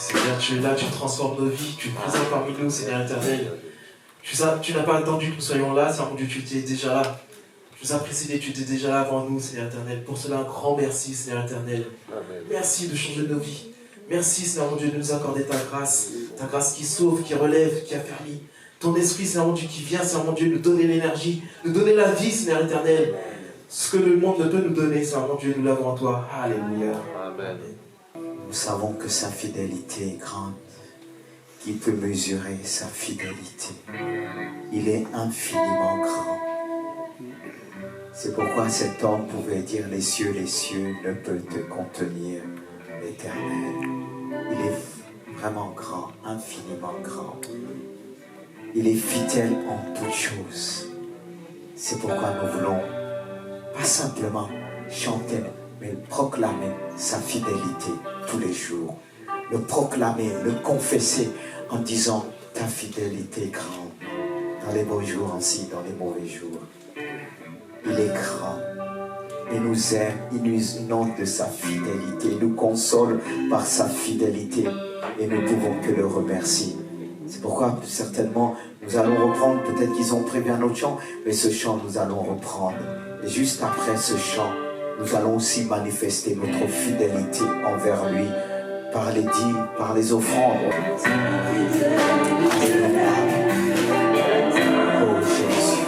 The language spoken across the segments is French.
Seigneur, tu es là, tu transformes nos vies, tu es présent parmi nous, Seigneur éternel. Tu n'as pas attendu que nous soyons là, Seigneur mon Dieu, tu étais déjà là. Tu nous as précédés, tu étais déjà là avant nous, Seigneur éternel. Pour cela, un grand merci, Seigneur éternel. Merci de changer nos vies. Merci, Seigneur mon Dieu, de nous accorder ta grâce qui sauve, qui relève, qui affermit. Ton esprit, Seigneur mon Dieu, qui vient, Seigneur mon Dieu, nous donner l'énergie, nous donner la vie, Seigneur éternel. Ce que le monde ne peut nous donner, Seigneur mon Dieu, nous l'avons en toi. Alléluia. Amen. Nous savons que sa fidélité est grande. Qui peut mesurer sa fidélité? Il est infiniment grand. C'est pourquoi cet homme pouvait dire les cieux ne peuvent te contenir, l'Éternel. Il est vraiment grand, infiniment grand. Il est fidèle en toutes choses. C'est pourquoi nous voulons pas simplement chanter, mais proclamer sa fidélité tous les jours. Le proclamer, le confesser en disant ta fidélité est grande. Dans les beaux jours ainsi, dans les mauvais jours. Il est grand. Il nous aime, il nous inonde de sa fidélité, il nous console par sa fidélité et nous ne pouvons que le remercier. C'est pourquoi certainement nous allons reprendre, peut-être qu'ils ont prévu un autre chant, mais ce chant nous allons reprendre. Et juste après ce chant, nous allons aussi manifester notre fidélité envers lui par les dîmes, par les offrandes. Oh Jésus.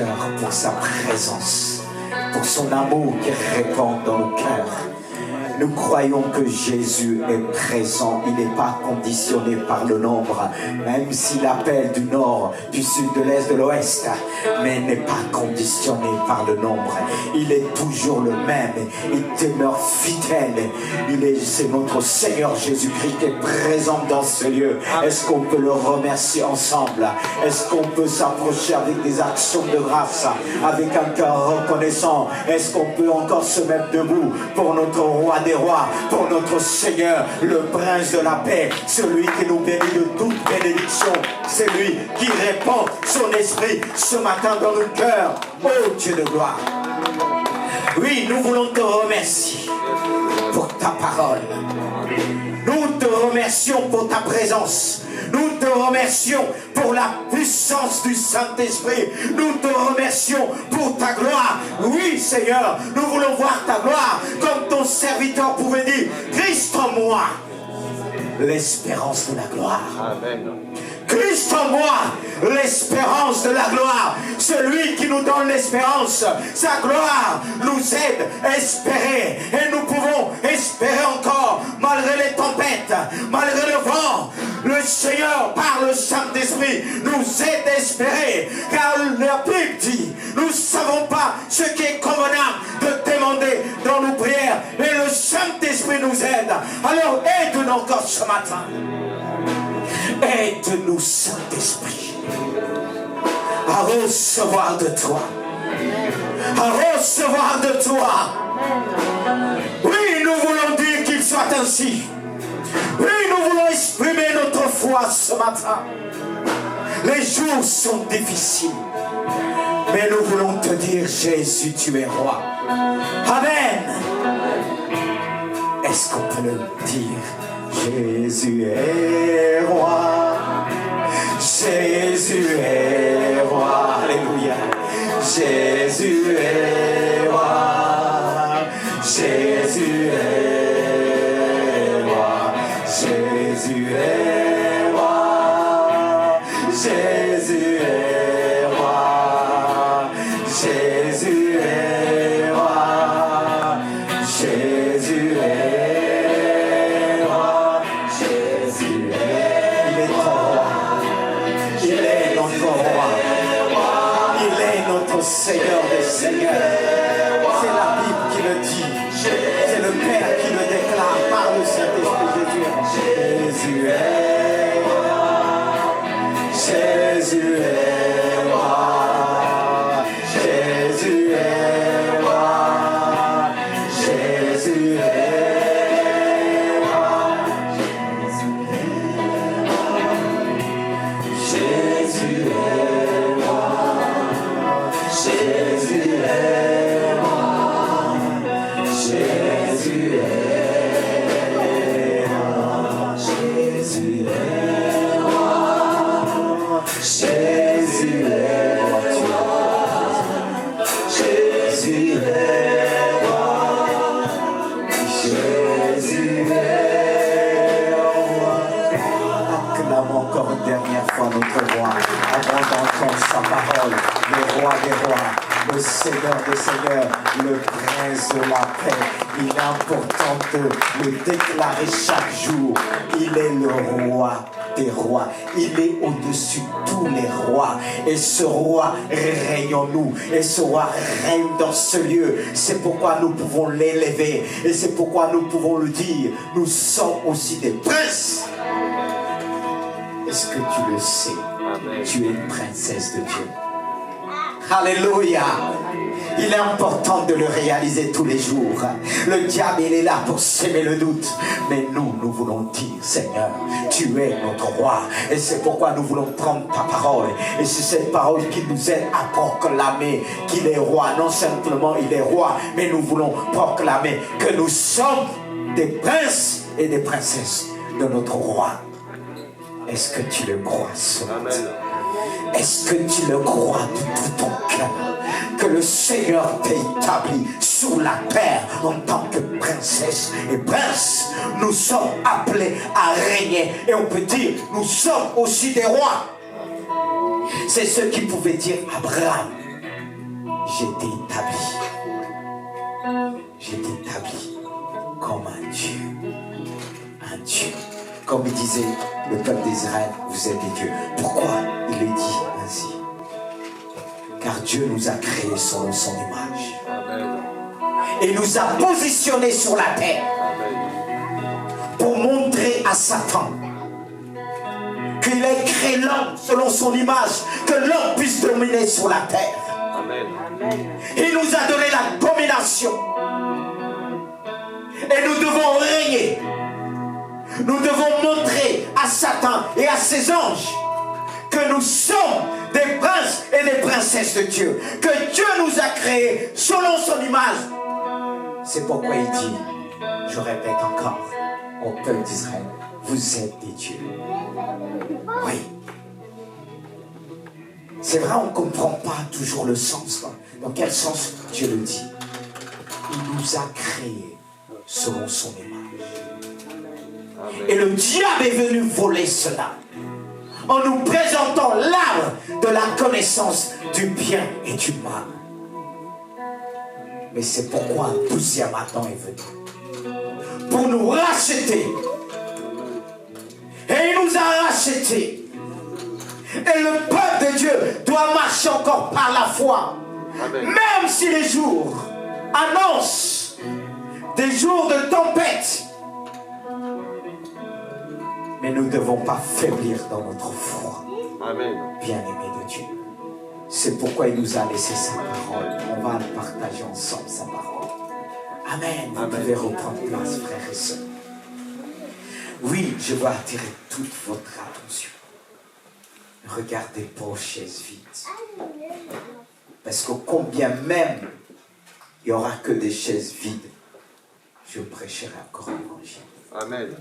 cœur pour sa présence, pour son amour qui répand dans nos cœurs. Nous croyons que Jésus est présent, il n'est pas conditionné par le nombre, même s'il appelle du nord, du sud, de l'est, de l'ouest, mais il n'est pas conditionné par le nombre. Il est toujours le même, il demeure fidèle. C'est notre Seigneur Jésus-Christ qui est présent dans ce lieu. Est-ce qu'on peut le remercier ensemble? Est-ce qu'on peut s'approcher avec des actions de grâce, avec un cœur reconnaissant? Est-ce qu'on peut encore se mettre debout pour notre roi des rois, pour notre Seigneur, le prince de la paix, celui qui nous bénit de toute bénédiction, c'est lui qui répand son esprit ce matin dans nos cœurs. Oh Dieu de gloire, oui, nous voulons te remercier pour ta parole. Nous te remercions pour ta présence. Nous te remercions pour la puissance du Saint-Esprit. Nous te remercions pour ta gloire. Oui, Seigneur, nous voulons voir ta gloire comme ton serviteur pouvait dire. Christ en moi, l'espérance de la gloire. Amen. Christ en moi, l'espérance de la gloire. Celui qui nous donne l'espérance, sa gloire nous aide à espérer. Et nous pouvons espérer encore, malgré les tempêtes, malgré le vent. Le Seigneur, par le Saint-Esprit, nous aide à espérer. Car la Bible dit, nous ne savons pas ce qui est convenable de demander dans nos prières. Mais le Saint-Esprit nous aide. Alors aide-nous encore ce matin. Aide-nous, Saint-Esprit, à recevoir de toi. À recevoir de toi. Oui, nous voulons dire qu'il soit ainsi. Oui, nous voulons exprimer notre foi ce matin. Les jours sont difficiles, mais nous voulons te dire, Jésus, tu es roi. Amen. Est-ce qu'on peut le dire? Jésus est roi, Jésus est roi, alléluia. Jésus est roi, Jésus est roi, Jésus est roi, Jésus est roi, Jésus est roi, Jésus est Seigneur des Seigneurs. C'est la Bible qui le dit. C'est le Père qui le déclare par le Saint-Esprit. Jésus est roi. Jésus est roi. Jésus est roi. Jésus est roi. Jésus est roi. Jésus est roi, Jésus est roi, Jésus est roi, Jésus est roi, Jésus est roi, Jésus est roi. Acclamons encore une dernière fois notre roi, avant d'entendre sa parole. Le roi des rois, le Seigneur des seigneurs, le prince de la paix. Il est important de le déclarer chaque jour. Il est le roi des rois. Il est au-dessus de tous les rois. Et ce roi règne en nous. Et ce roi règne dans ce lieu. C'est pourquoi nous pouvons l'élever. Et c'est pourquoi nous pouvons le dire. Nous sommes aussi des princes. Est-ce que tu le sais? Amen. Tu es une princesse de Dieu. Alléluia. Il est important de le réaliser tous les jours. Le diable, il est là pour s'aimer le doute. Mais nous voulons dire, Seigneur, tu es notre roi. Et c'est pourquoi nous voulons prendre ta parole. Et c'est cette parole qui nous aide à proclamer qu'il est roi. Non simplement il est roi, mais nous voulons proclamer que nous sommes des princes et des princesses de notre roi. Est-ce que tu le crois ce matin? Est-ce que tu le crois de tout ton cœur? Que le Seigneur t'a établi sur la terre en tant que princesse et prince. Nous sommes appelés à régner. Et on peut dire, nous sommes aussi des rois. C'est ce qu'il pouvait dire Abraham. j'ai été établi. J'ai été établi comme un Dieu. Un Dieu. Comme il disait le peuple d'Israël, vous êtes des dieux. Pourquoi il est dit ainsi? Car Dieu nous a créés selon son image. Et nous a positionnés sur la terre pour montrer à Satan qu'il a créé l'homme selon son image, que l'homme puisse dominer sur la terre. Amen. Il nous a donné la domination. Et nous devons régner. Nous devons montrer à Satan et à ses anges que nous sommes des princes et des princesses de Dieu. Que Dieu nous a créés selon son image. C'est pourquoi il dit, je répète encore au peuple d'Israël, vous êtes des dieux. Oui. C'est vrai, on ne comprend pas toujours le sens. Dans quel sens Dieu le dit? Il nous a créés selon son image. Et le diable est venu voler cela en nous présentant l'arbre de la connaissance du bien et du mal. Mais c'est pourquoi un 12e Adam est venu. Pour nous racheter. Et il nous a rachetés. Et le peuple de Dieu doit marcher encore par la foi. Amen. Même si les jours annoncent des jours de tempête. Mais nous ne devons pas faiblir dans notre foi. Amen. Bien-aimés de Dieu. C'est pourquoi il nous a laissé sa parole. On va le partager ensemble, sa parole. Amen. Vous pouvez reprendre place, frères et sœurs. Oui, je veux attirer toute votre attention. Regardez pas aux chaises vides. Parce que combien même il n'y aura que des chaises vides, je prêcherai encore l'évangile. Amen.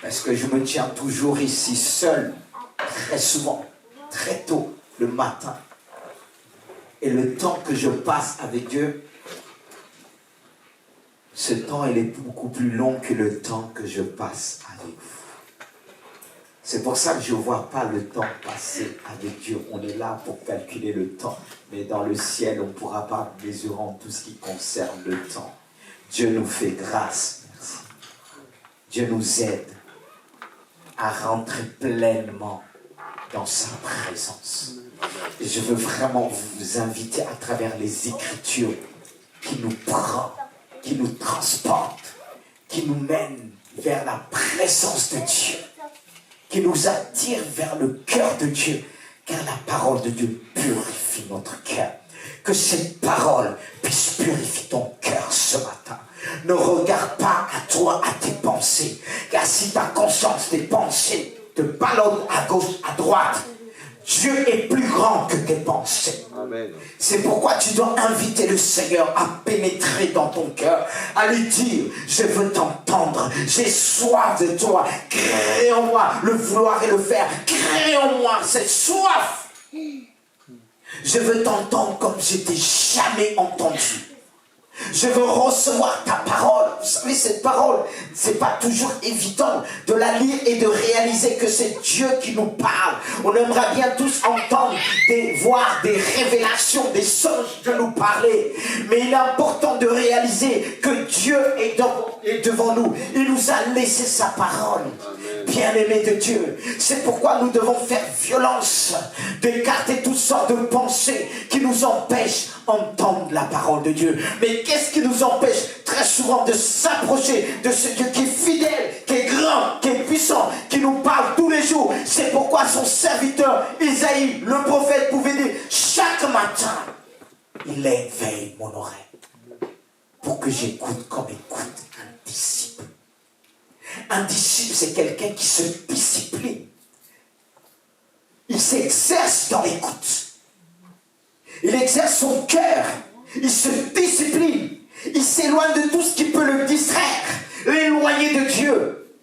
Parce que je me tiens toujours ici seul, très souvent, très tôt, le matin. Et le temps que je passe avec Dieu, ce temps, il est beaucoup plus long que le temps que je passe avec vous. C'est pour ça que je ne vois pas le temps passer avec Dieu. On est là pour calculer le temps. Mais dans le ciel, on ne pourra pas mesurer tout ce qui concerne le temps. Dieu nous fait grâce. Merci. Dieu nous aide à rentrer pleinement dans sa présence. Et je veux vraiment vous inviter à travers les Écritures qui nous prend, qui nous transporte, qui nous mène vers la présence de Dieu, qui nous attire vers le cœur de Dieu, car la parole de Dieu purifie notre cœur. Que cette parole puisse purifier ton cœur ce matin. Ne regarde pas à toi, à tes pensées, car si ta conscience, tes pensées te ballonnent à gauche, à droite, Dieu est plus grand que tes pensées. Amen. C'est pourquoi tu dois inviter le Seigneur à pénétrer dans ton cœur, à lui dire, je veux t'entendre, j'ai soif de toi, crée en moi le vouloir et le faire, crée en moi cette soif. Je veux t'entendre comme je t'ai jamais entendu. Je veux recevoir ta parole. Vous savez, cette parole, c'est pas toujours évident de la lire et de réaliser que c'est Dieu qui nous parle. On aimerait bien tous entendre, voir des révélations, des songes de nous parler. Mais il est important de réaliser que Dieu est devant nous. Il nous a laissé sa parole. Bien-aimés de Dieu, c'est pourquoi nous devons faire violence d'écarter toutes sortes de pensées qui nous empêchent d'entendre la parole de Dieu. Mais qu'est-ce qui nous empêche très souvent de s'approcher de ce Dieu qui est fidèle, qui est grand, qui est puissant, qui nous parle tous les jours? C'est pourquoi son serviteur Isaïe, le prophète, pouvait dire chaque matin, il éveille mon oreille pour que j'écoute comme écoute un disciple. Un disciple, c'est quelqu'un qui se discipline. Il s'exerce dans l'écoute. Il exerce son cœur. Il se discipline. Il s'éloigne de tout ce qui peut le distraire, l'éloigner de Dieu.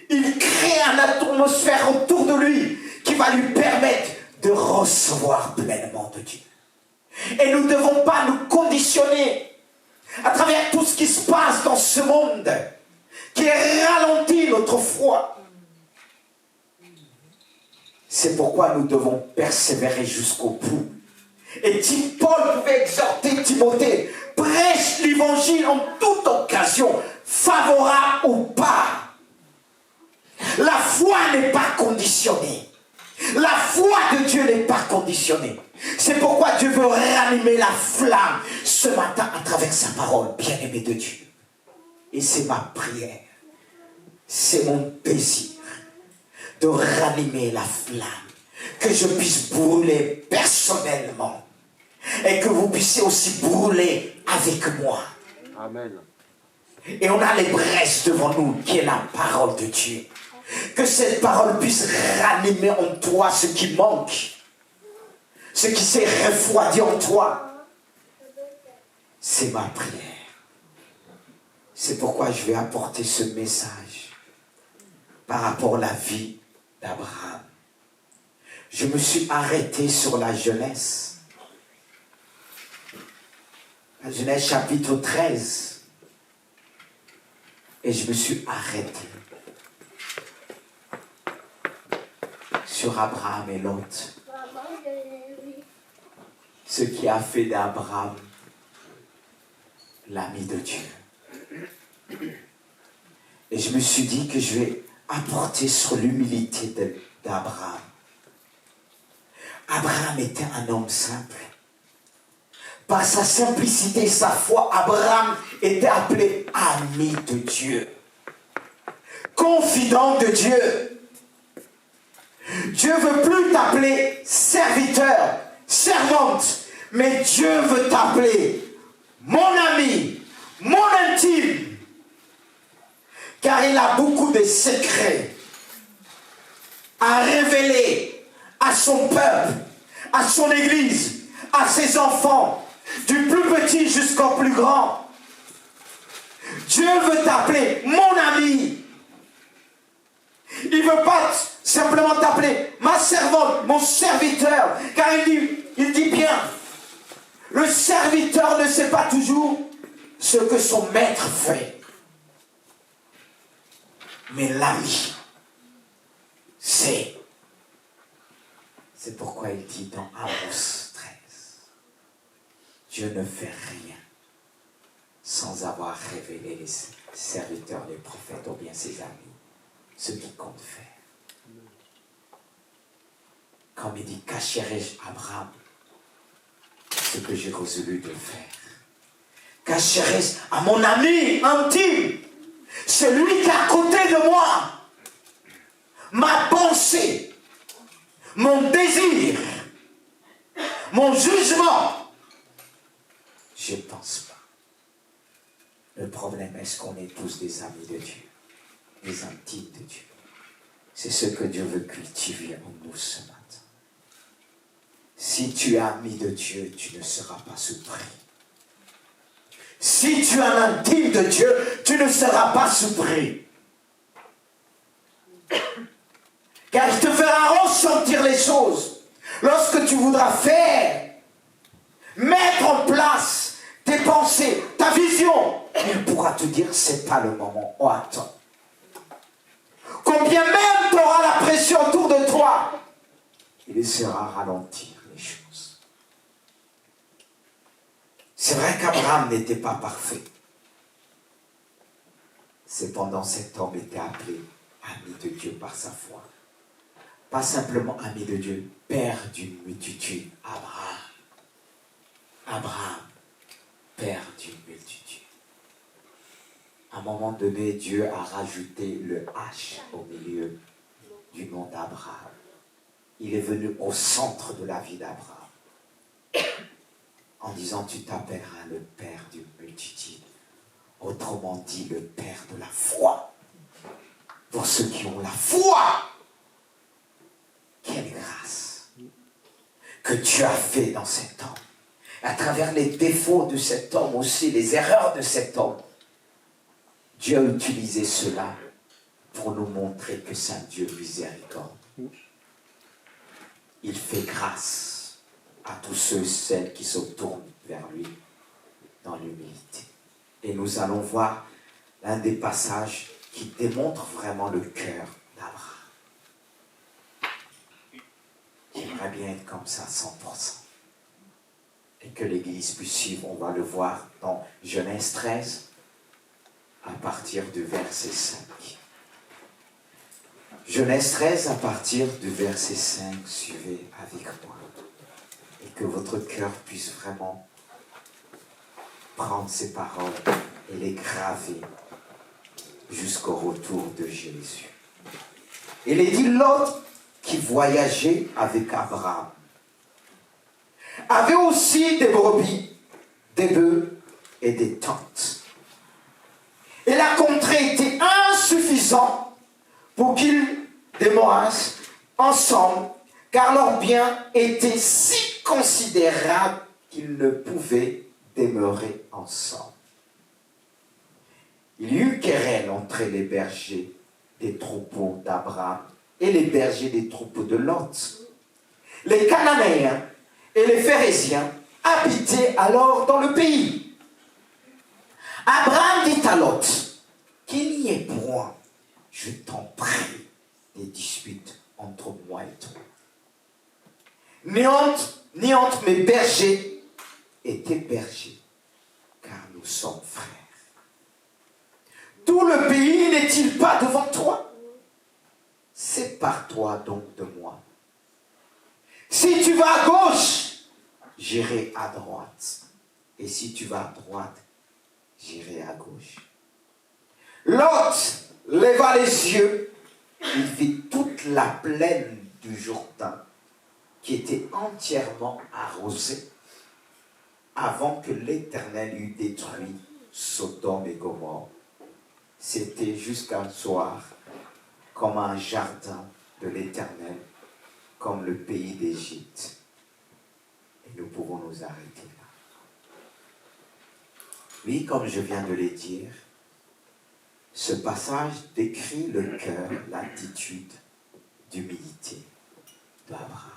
Il crée une atmosphère autour de lui qui va lui permettre de recevoir pleinement de Dieu. Et nous ne devons pas nous conditionner à travers tout ce qui se passe dans ce monde qui ralentit notre foi. C'est pourquoi nous devons persévérer jusqu'au bout Et Paul pouvait exhorter Timothée, prêche l'évangile en toute occasion, favorable ou pas. La foi n'est pas conditionnée. La foi de Dieu n'est pas conditionnée. C'est pourquoi Dieu veut ranimer la flamme ce matin à travers sa parole, bien-aimé de Dieu. Et c'est ma prière, c'est mon désir de ranimer la flamme, que je puisse brûler personnellement et que vous puissiez aussi brûler avec moi. Amen. Et on a les braises devant nous qui est la parole de Dieu. Que cette parole puisse ranimer en toi ce qui manque, ce qui s'est refroidi en toi. C'est ma prière. C'est pourquoi je vais apporter ce message par rapport à la vie d'Abraham. Je me suis arrêté sur la Genèse. La Genèse chapitre 13. Et je me suis arrêté sur Abraham et Lot. Ce qui a fait d'Abraham l'ami de Dieu. Et je me suis dit que je vais apporter sur l'humilité d'Abraham. Abraham était un homme simple. Par sa simplicité et sa foi, Abraham était appelé ami de Dieu. Confident de Dieu. Dieu ne veut plus t'appeler serviteur, servante, mais Dieu veut t'appeler mon ami, mon intime. Car il a beaucoup de secrets à révéler à son peuple, à son église, à ses enfants, du plus petit jusqu'au plus grand. Dieu veut t'appeler mon ami. Il ne veut pas simplement t'appeler ma servante, mon serviteur, car il dit bien, le serviteur ne sait pas toujours ce que son maître fait. Mais l'ami, c'est pourquoi il dit dans Amos 13, Dieu ne fait rien sans avoir révélé les serviteurs, les prophètes ou bien ses amis, ce qu'il compte faire. Comme il dit, cacherai-je Abraham ce que j'ai résolu de faire? Cacherai-je à mon ami intime, celui qui est à côté de moi, ma pensée, mon désir, mon jugement? Je ne pense pas. Le problème, est-ce qu'on est tous des amis de Dieu, des intimes de Dieu? C'est ce que Dieu veut cultiver en nous ce matin. Si tu es ami de Dieu, tu ne seras pas surpris. Si tu es un intime de Dieu, tu ne seras pas surpris. Car il te fera ressentir les choses. Lorsque tu voudras faire, mettre en place tes pensées, ta vision, il pourra te dire, c'est pas le moment. Oh, attends. Combien même tu auras la pression autour de toi, il sera ralentir les choses. C'est vrai qu'Abraham n'était pas parfait. Cependant, cet homme était appelé ami de Dieu par sa foi. Pas simplement ami de Dieu, père d'une multitude, Abraham. Abraham, père d'une multitude. À un moment donné, Dieu a rajouté le H au milieu du nom d'Abraham. Il est venu au centre de la vie d'Abraham. En disant, tu t'appelleras le père d'une multitude. Autrement dit, le père de la foi. Pour ceux qui ont la foi. Quelle grâce que Dieu a fait dans cet homme. À travers les défauts de cet homme aussi, les erreurs de cet homme. Dieu a utilisé cela pour nous montrer que c'est un Dieu miséricorde. Il fait grâce à tous ceux et celles qui se tournent vers lui dans l'humilité. Et nous allons voir l'un des passages qui démontre vraiment le cœur d'Abraham. J'aimerais bien être comme ça à 100%. et que l'Église puisse suivre. On va le voir dans Genèse 13, à partir du verset 5. Genèse 13, à partir du verset 5, suivez avec moi. Et que votre cœur puisse vraiment prendre ces paroles et les graver jusqu'au retour de Jésus. Il est dit, Lot, qui voyageait avec Abraham, avait aussi des brebis, des bœufs et des tentes. Et la contrée était insuffisante pour qu'ils demeurassent ensemble, car leurs biens étaient si considérables qu'ils ne pouvaient demeurer ensemble. Il y eut querelle entre les bergers des troupeaux d'Abraham et les bergers des troupeaux de Lot. Les Cananéens et les Phéréziens habitaient alors dans le pays. Abraham dit à Lot, qu'il n'y ait point, je t'en prie, des disputes entre moi et toi. Ni entre mes bergers et tes bergers, car nous sommes frères. Tout le pays n'est-il pas devant toi? Sépare-toi donc de moi. Si tu vas à gauche, j'irai à droite. Et si tu vas à droite, j'irai à gauche. Lot leva les yeux, il vit toute la plaine du Jourdain qui était entièrement arrosée avant que l'Éternel eût détruit Sodome et Gomorrhe. C'était jusqu'à soir comme un jardin de l'Éternel, comme le pays d'Égypte. Et nous pouvons nous arrêter là. Oui, comme je viens de le dire, ce passage décrit le cœur, l'attitude d'humilité d'Abraham.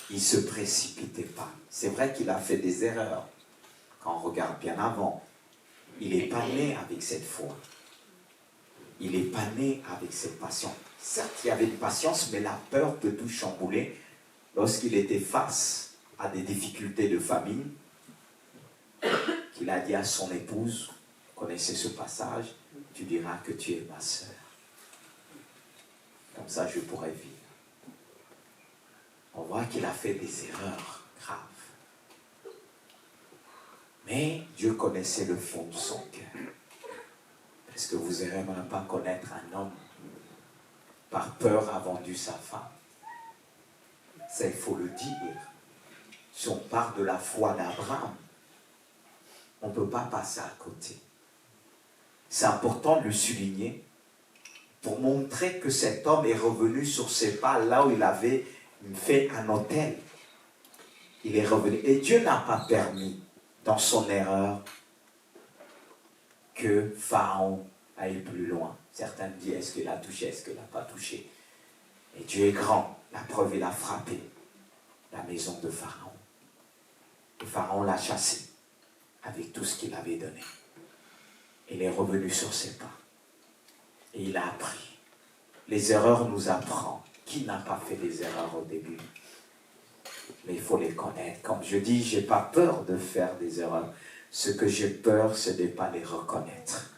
Il ne se précipitait pas. C'est vrai qu'il a fait des erreurs. Quand on regarde bien avant, il n'est pas né avec cette foi. Il n'est pas né avec cette patience. Certes, il y avait une patience, mais la peur peut tout chambouler. Lorsqu'il était face à des difficultés de famine, qu'il a dit à son épouse, vous connaissez ce passage, tu diras que tu es ma sœur. Comme ça, je pourrais vivre. On voit qu'il a fait des erreurs graves. Mais Dieu connaissait le fond de son cœur. Est-ce que vous n'aimeriez pas connaître un homme par peur a vendu sa femme? Ça, il faut le dire. Si on parle de la foi d'Abraham, on ne peut pas passer à côté. C'est important de le souligner pour montrer que cet homme est revenu sur ses pas là où il avait fait un autel. Il est revenu. Et Dieu n'a pas permis, dans son erreur, que Pharaon aille plus loin. Certains disent, est-ce qu'il a touché, est-ce qu'il n'a pas touché? Et Dieu est grand. La preuve, il a frappé la maison de Pharaon. Et Pharaon l'a chassé avec tout ce qu'il avait donné. Il est revenu sur ses pas. Et il a appris. Les erreurs nous apprennent. Qui n'a pas fait des erreurs au début? Mais il faut les connaître. Comme je dis, je n'ai pas peur de faire des erreurs. Ce que j'ai peur, ce n'est pas les reconnaître.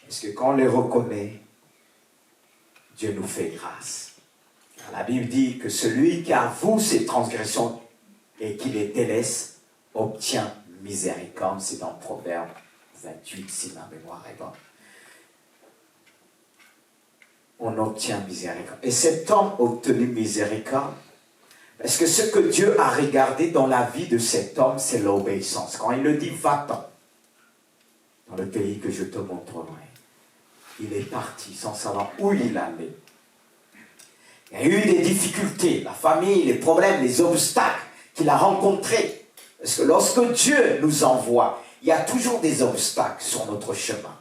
Parce que quand on les reconnaît, Dieu nous fait grâce. La Bible dit que celui qui avoue ses transgressions et qui les délaisse, obtient miséricorde. C'est dans Proverbe 28, si ma mémoire est bonne. On obtient miséricorde. Et cet homme a obtenu miséricorde parce que ce que Dieu a regardé dans la vie de cet homme, c'est l'obéissance. Quand il le dit, va-t'en dans le pays que je te montrerai. Il est parti sans savoir où il allait. Il y a eu des difficultés, la famille, les problèmes, les obstacles qu'il a rencontrés. Parce que lorsque Dieu nous envoie, il y a toujours des obstacles sur notre chemin.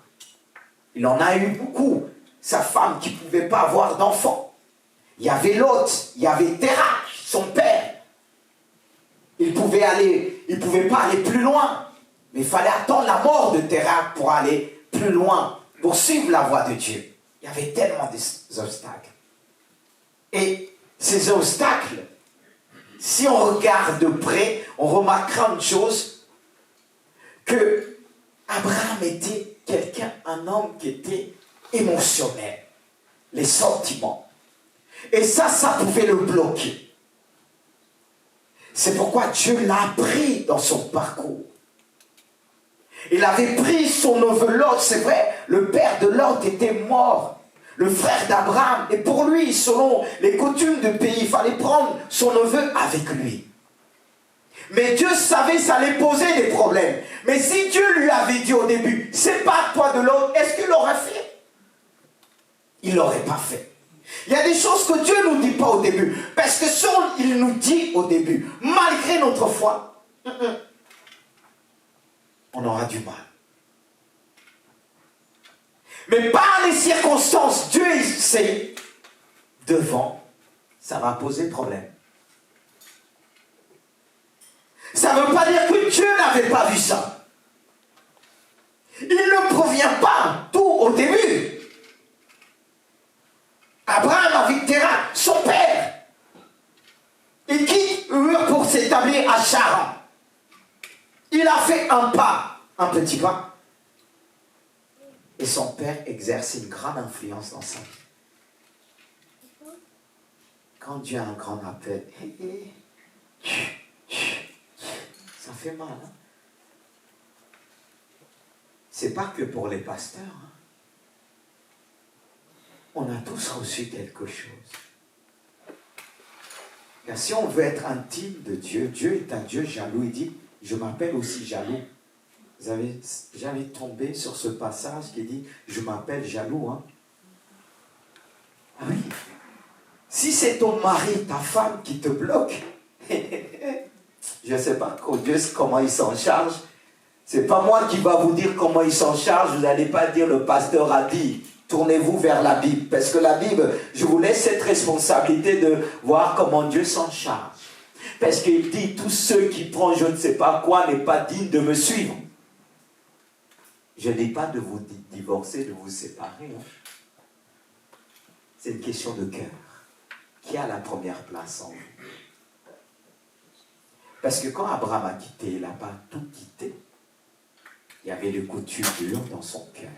Il en a eu beaucoup. Sa femme qui ne pouvait pas avoir d'enfant. Il y avait l'autre, il y avait Terach, son père. Il ne pouvait pas aller plus loin. Mais il fallait attendre la mort de Terach pour aller plus loin, pour suivre la voie de Dieu. Il y avait tellement d'obstacles. Et ces obstacles si on regarde de près, on remarquera une chose, que Abraham était un homme qui était émotionnel, les sentiments. Et ça pouvait le bloquer. C'est pourquoi Dieu l'a pris dans son parcours. Il avait pris son neveu Lot, c'est vrai, le père de Lot était mort, le frère d'Abraham, et pour lui, selon les coutumes du pays, il fallait prendre son neveu avec lui. Mais Dieu savait que ça allait poser des problèmes. Mais si Dieu lui avait dit au début, sépare-toi de l'autre, est-ce qu'il l'aurait fait? Il ne l'aurait pas fait. Il y a des choses que Dieu ne nous dit pas au début. Parce que si il nous dit au début, malgré notre foi, on aura du mal. Mais par les circonstances, Dieu il sait, devant, ça va poser problème. Ça ne veut pas dire que Dieu n'avait pas vu ça. Il ne provient pas tout au début. Abraham avait Terah, son père. Il quitte Ur pour s'établir à Charan. Il a fait un pas, un petit pas. Et son père exerce une grande influence dans sa vie. Quand Dieu a un grand appel, ça fait mal. Hein? C'est pas que pour les pasteurs. Hein? On a tous reçu quelque chose. Car si on veut être intime de Dieu, Dieu est un Dieu jaloux. Il dit, je m'appelle aussi jaloux. Vous avez jamais tombé sur ce passage qui dit, je m'appelle jaloux. Hein? Ah oui. Si c'est ton mari, ta femme qui te bloque, je ne sais pas Dieu comment il s'en charge. C'est pas moi qui va vous dire comment il s'en charge. Vous n'allez pas dire le pasteur a dit. Tournez-vous vers la Bible. Parce que la Bible, je vous laisse cette responsabilité de voir comment Dieu s'en charge. Parce qu'il dit, tous ceux qui prennent je ne sais pas quoi n'est pas digne de me suivre. Je ne dis pas de vous divorcer, de vous séparer. Hein. C'est une question de cœur. Qui a la première place en vous? Parce que quand Abraham a quitté, il n'a pas tout quitté. Il y avait des coutumes dures dans son cœur.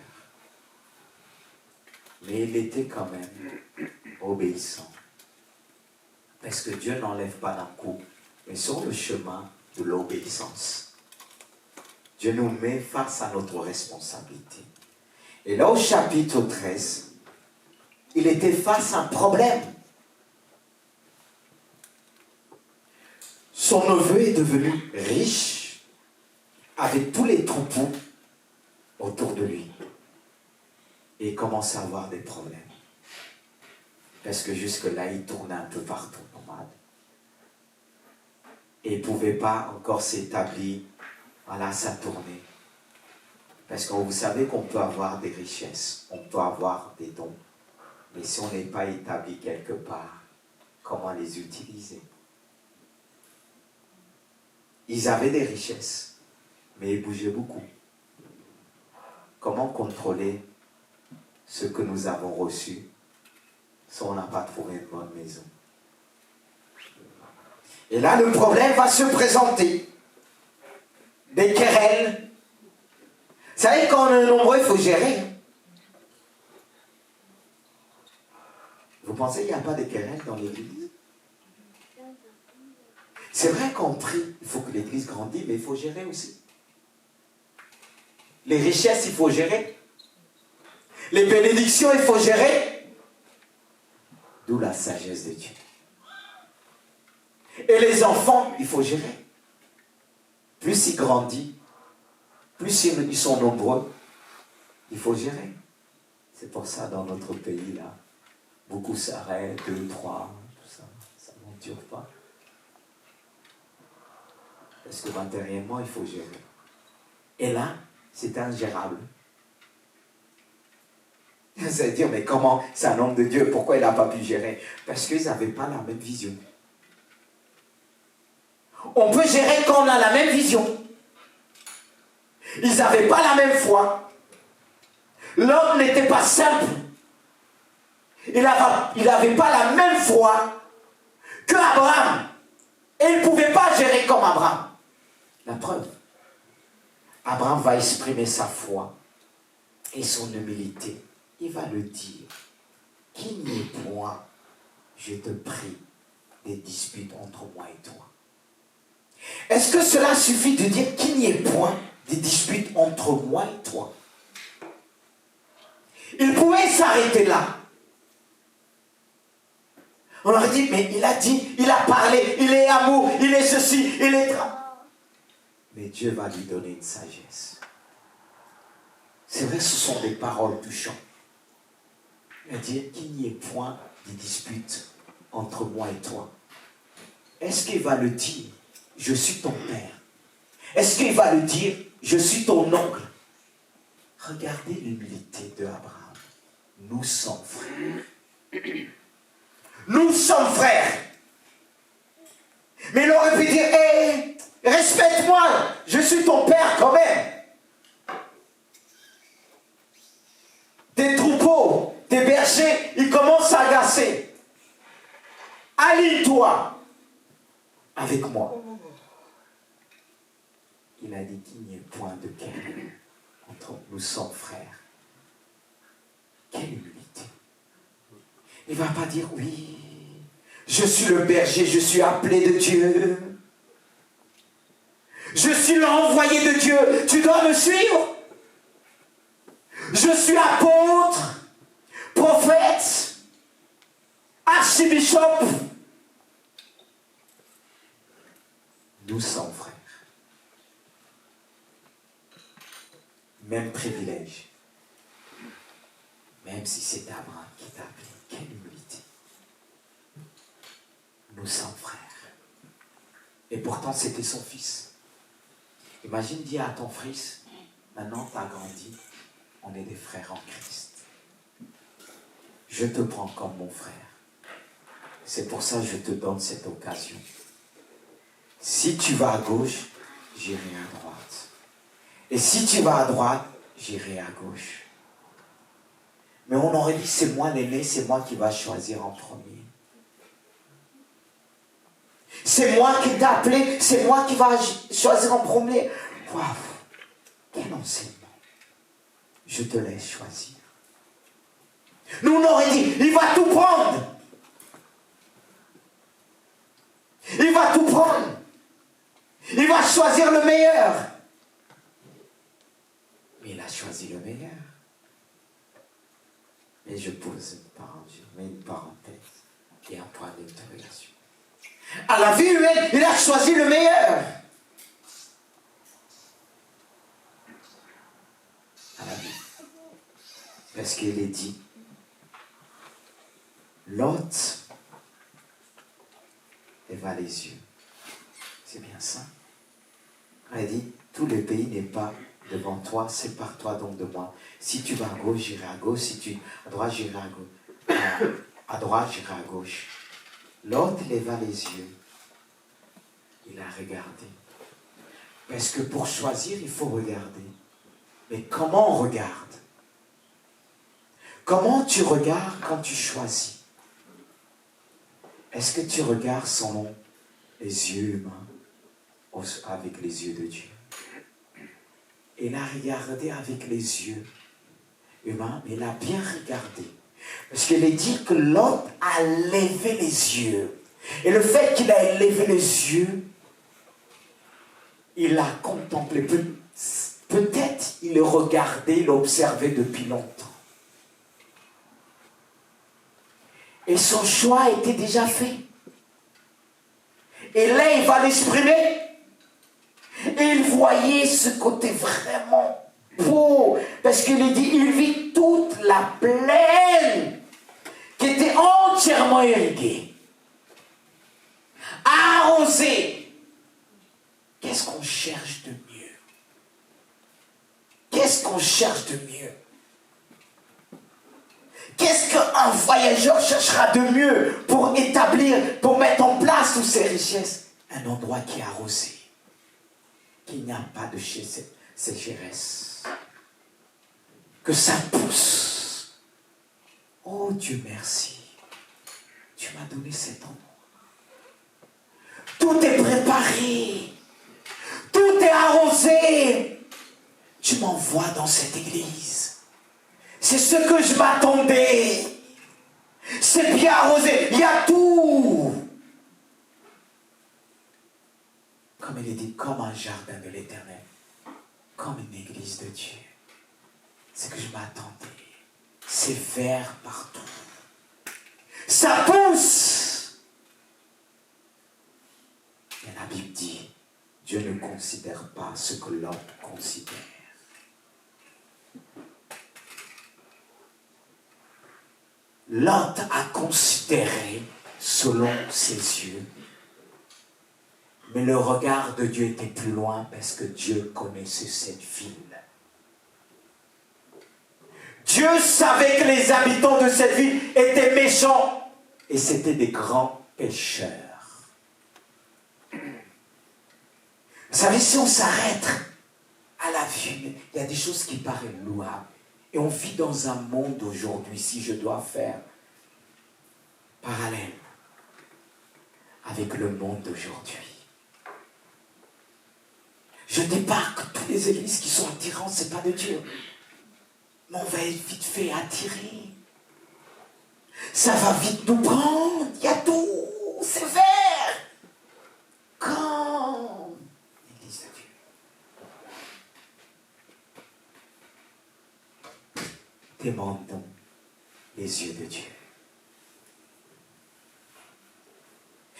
Mais il était quand même obéissant. Parce que Dieu n'enlève pas d'un coup, mais sur le chemin de l'obéissance. Dieu nous met face à notre responsabilité. Et là, au chapitre 13, il était face à un problème. Son neveu est devenu riche avec tous les troupeaux autour de lui. Et il commence à avoir des problèmes. Parce que jusque-là, il tournait un peu partout, nomade. Et il ne pouvait pas encore s'établir à sa tournée. Parce que vous savez qu'on peut avoir des richesses, on peut avoir des dons. Mais si on n'est pas établi quelque part, comment les utiliser? Ils avaient des richesses, mais ils bougeaient beaucoup. Comment contrôler ce que nous avons reçu si on n'a pas trouvé une bonne maison? Et là, le problème va se présenter. Des querelles. Vous savez, quand on est nombreux, il faut gérer. Vous pensez qu'il n'y a pas de querelles dans l'église? C'est vrai qu'on prie, il faut que l'église grandisse, mais il faut gérer aussi. Les richesses, il faut gérer. Les bénédictions, il faut gérer. D'où la sagesse de Dieu. Et les enfants, il faut gérer. Plus ils grandissent, plus ils sont nombreux, il faut gérer. C'est pour ça, dans notre pays, là, beaucoup s'arrêtent, 2, 3, tout ça, ça ne dure pas. Parce que matériellement, il faut gérer. Et là, c'est ingérable. Vous allez dire, mais comment, c'est un homme de Dieu, pourquoi il n'a pas pu gérer? Parce qu'ils n'avaient pas la même vision. On peut gérer quand on a la même vision. Ils n'avaient pas la même foi. L'homme n'était pas simple. Il n'avait pas la même foi qu'Abraham. Et il ne pouvait pas gérer comme Abraham. La preuve, Abraham va exprimer sa foi et son humilité. Il va le dire. Qu'il n'y ait point, je te prie, des disputes entre moi et toi. Est-ce que cela suffit de dire qu'il n'y ait point des disputes entre moi et toi? Il pouvait s'arrêter là. On leur dit, mais il a dit, il a parlé, il est amour, il est ceci, il est... Mais Dieu va lui donner une sagesse. C'est vrai, ce sont des paroles touchantes. Il va dire qu'il n'y ait point de disputes entre moi et toi. Est-ce qu'il va le dire, je suis ton père? Est-ce qu'il va le dire, je suis ton oncle? Regardez l'humilité de Abraham. Nous sommes frères. Nous sommes frères. Mais il aurait pu dire, hé, respecte-moi, je suis ton père quand même. Tes troupeaux, tes bergers, ils commencent à agacer. Allie-toi avec moi. Il a dit qu'il n'y ait point de querelle entre nous sommes frères. Quelle humilité. Il ne va pas dire oui, je suis le berger, je suis appelé de Dieu. Je suis l'envoyé de Dieu, tu dois me suivre. Je suis apôtre, prophète, archibishop. Nous sommes frères. Même privilège. Même si c'est Abraham qui t'a appelé. Quelle humilité. Nous sommes frères. Et pourtant, c'était son fils. Imagine dire à ton fils, maintenant tu as grandi, on est des frères en Christ. Je te prends comme mon frère. C'est pour ça que je te donne cette occasion. Si tu vas à gauche, j'irai à droite. Et si tu vas à droite, j'irai à gauche. Mais on aurait dit, c'est moi l'aîné, c'est moi qui va choisir en premier. C'est moi qui t'ai appelé, c'est moi qui va choisir en premier. Waouh, quel enseignement. Je te laisse choisir. Nous, on aurait dit, il va tout prendre. Il va tout prendre. Il va choisir le meilleur. Mais il a choisi le meilleur. Mais je pose une parenthèse et un point d'interrogation. À la vie humaine, il a choisi le meilleur. À la vie. Parce qu'il est dit, Lot leva les yeux. C'est bien ça. Il dit, tout le pays n'est pas devant toi, sépare-toi donc de moi. Si tu vas à gauche, j'irai à gauche. Si tu à droite, j'irai à gauche. À droite, j'irai à gauche. L'autre leva les yeux. Il a regardé. Parce que pour choisir, il faut regarder. Mais comment on regarde? Comment tu regardes quand tu choisis? Est-ce que tu regardes selon les yeux humains avec les yeux de Dieu? Il a regardé avec les yeux humains, mais il a bien regardé. Parce qu'il est dit que l'homme a levé les yeux. Et le fait qu'il a levé les yeux, il a contemplé. Peut-être il le regardait, il l'observait depuis longtemps. Et son choix était déjà fait. Et là, il va l'exprimer. Et il voyait ce côté vraiment beau. Parce qu'il dit, il vit toute la plaine qui était entièrement irriguée, arrosée. Qu'est-ce qu'on cherche de mieux? Qu'est-ce qu'on cherche de mieux? Qu'est-ce qu'un voyageur cherchera de mieux pour établir, pour mettre en place toutes ces richesses? Un endroit qui est arrosé, qu'il n'y a pas de sécheresse, que ça pousse. Oh Dieu merci, tu m'as donné cet endroit. Tout est préparé. Tout est arrosé. Tu m'envoies dans cette église. C'est ce que je m'attendais. C'est bien arrosé. Il y a tout. Comme il est dit, comme un jardin de l'Éternel. Comme une église de Dieu. C'est ce que je m'attendais. C'est vert partout. Ça pousse. Et la Bible dit, Dieu ne considère pas ce que l'homme considère. Lot a considéré selon ses yeux. Mais le regard de Dieu était plus loin parce que Dieu connaissait cette ville. Dieu savait que les habitants de cette ville étaient méchants et c'était des grands pécheurs. Vous savez, si on s'arrête à la vue, il y a des choses qui paraissent louables. Et on vit dans un monde aujourd'hui, si je dois faire parallèle avec le monde d'aujourd'hui. Je ne dis pas que toutes les églises qui sont attirantes, ce n'est pas de Dieu. Mais on va être vite fait attirer. Ça va vite nous prendre. Il y a tout. C'est vert. Quand l'Église de Dieu. Demandons les yeux de Dieu.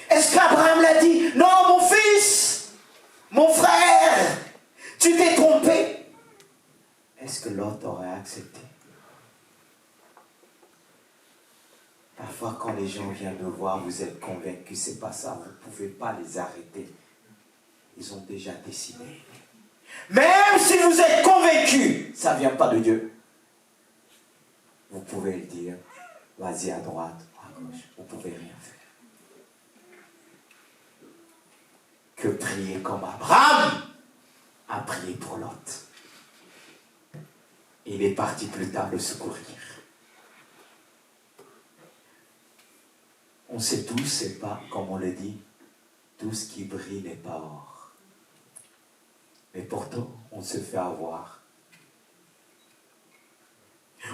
Est-ce qu'Abraham l'a dit? Non, mon fils, mon frère, tu t'es trompé. Est-ce que l'autre aurait accepté? Parfois, quand les gens viennent nous voir, vous êtes convaincus que ce n'est pas ça. Vous ne pouvez pas les arrêter. Ils ont déjà décidé. Même si vous êtes convaincus, ça ne vient pas de Dieu. Vous pouvez le dire. Vas-y à droite, à gauche. Vous ne pouvez rien faire. Que prier comme Abraham a prié pour Lot. Il est parti plus tard le secourir. On sait tous, c'est pas, comme on le dit, tout ce qui brille n'est pas or. Mais pourtant, on se fait avoir.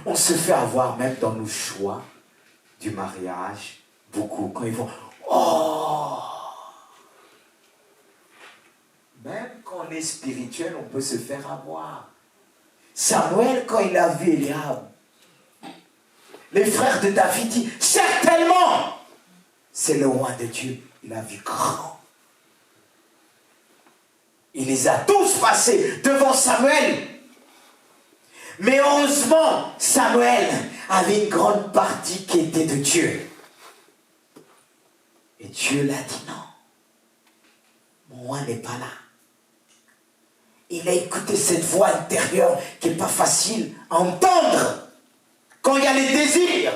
On se fait avoir même dans nos choix du mariage. Beaucoup, quand ils vont, oh! Même quand on est spirituel, on peut se faire avoir. Samuel, quand il a vu Eliab, les frères de David disent, certainement, c'est le roi de Dieu. Il a vu grand. Il les a tous passés devant Samuel. Mais heureusement, Samuel avait une grande partie qui était de Dieu. Et Dieu l'a dit non. Mon roi n'est pas là. Il a écouté cette voix intérieure qui n'est pas facile à entendre. Quand il y a les désirs,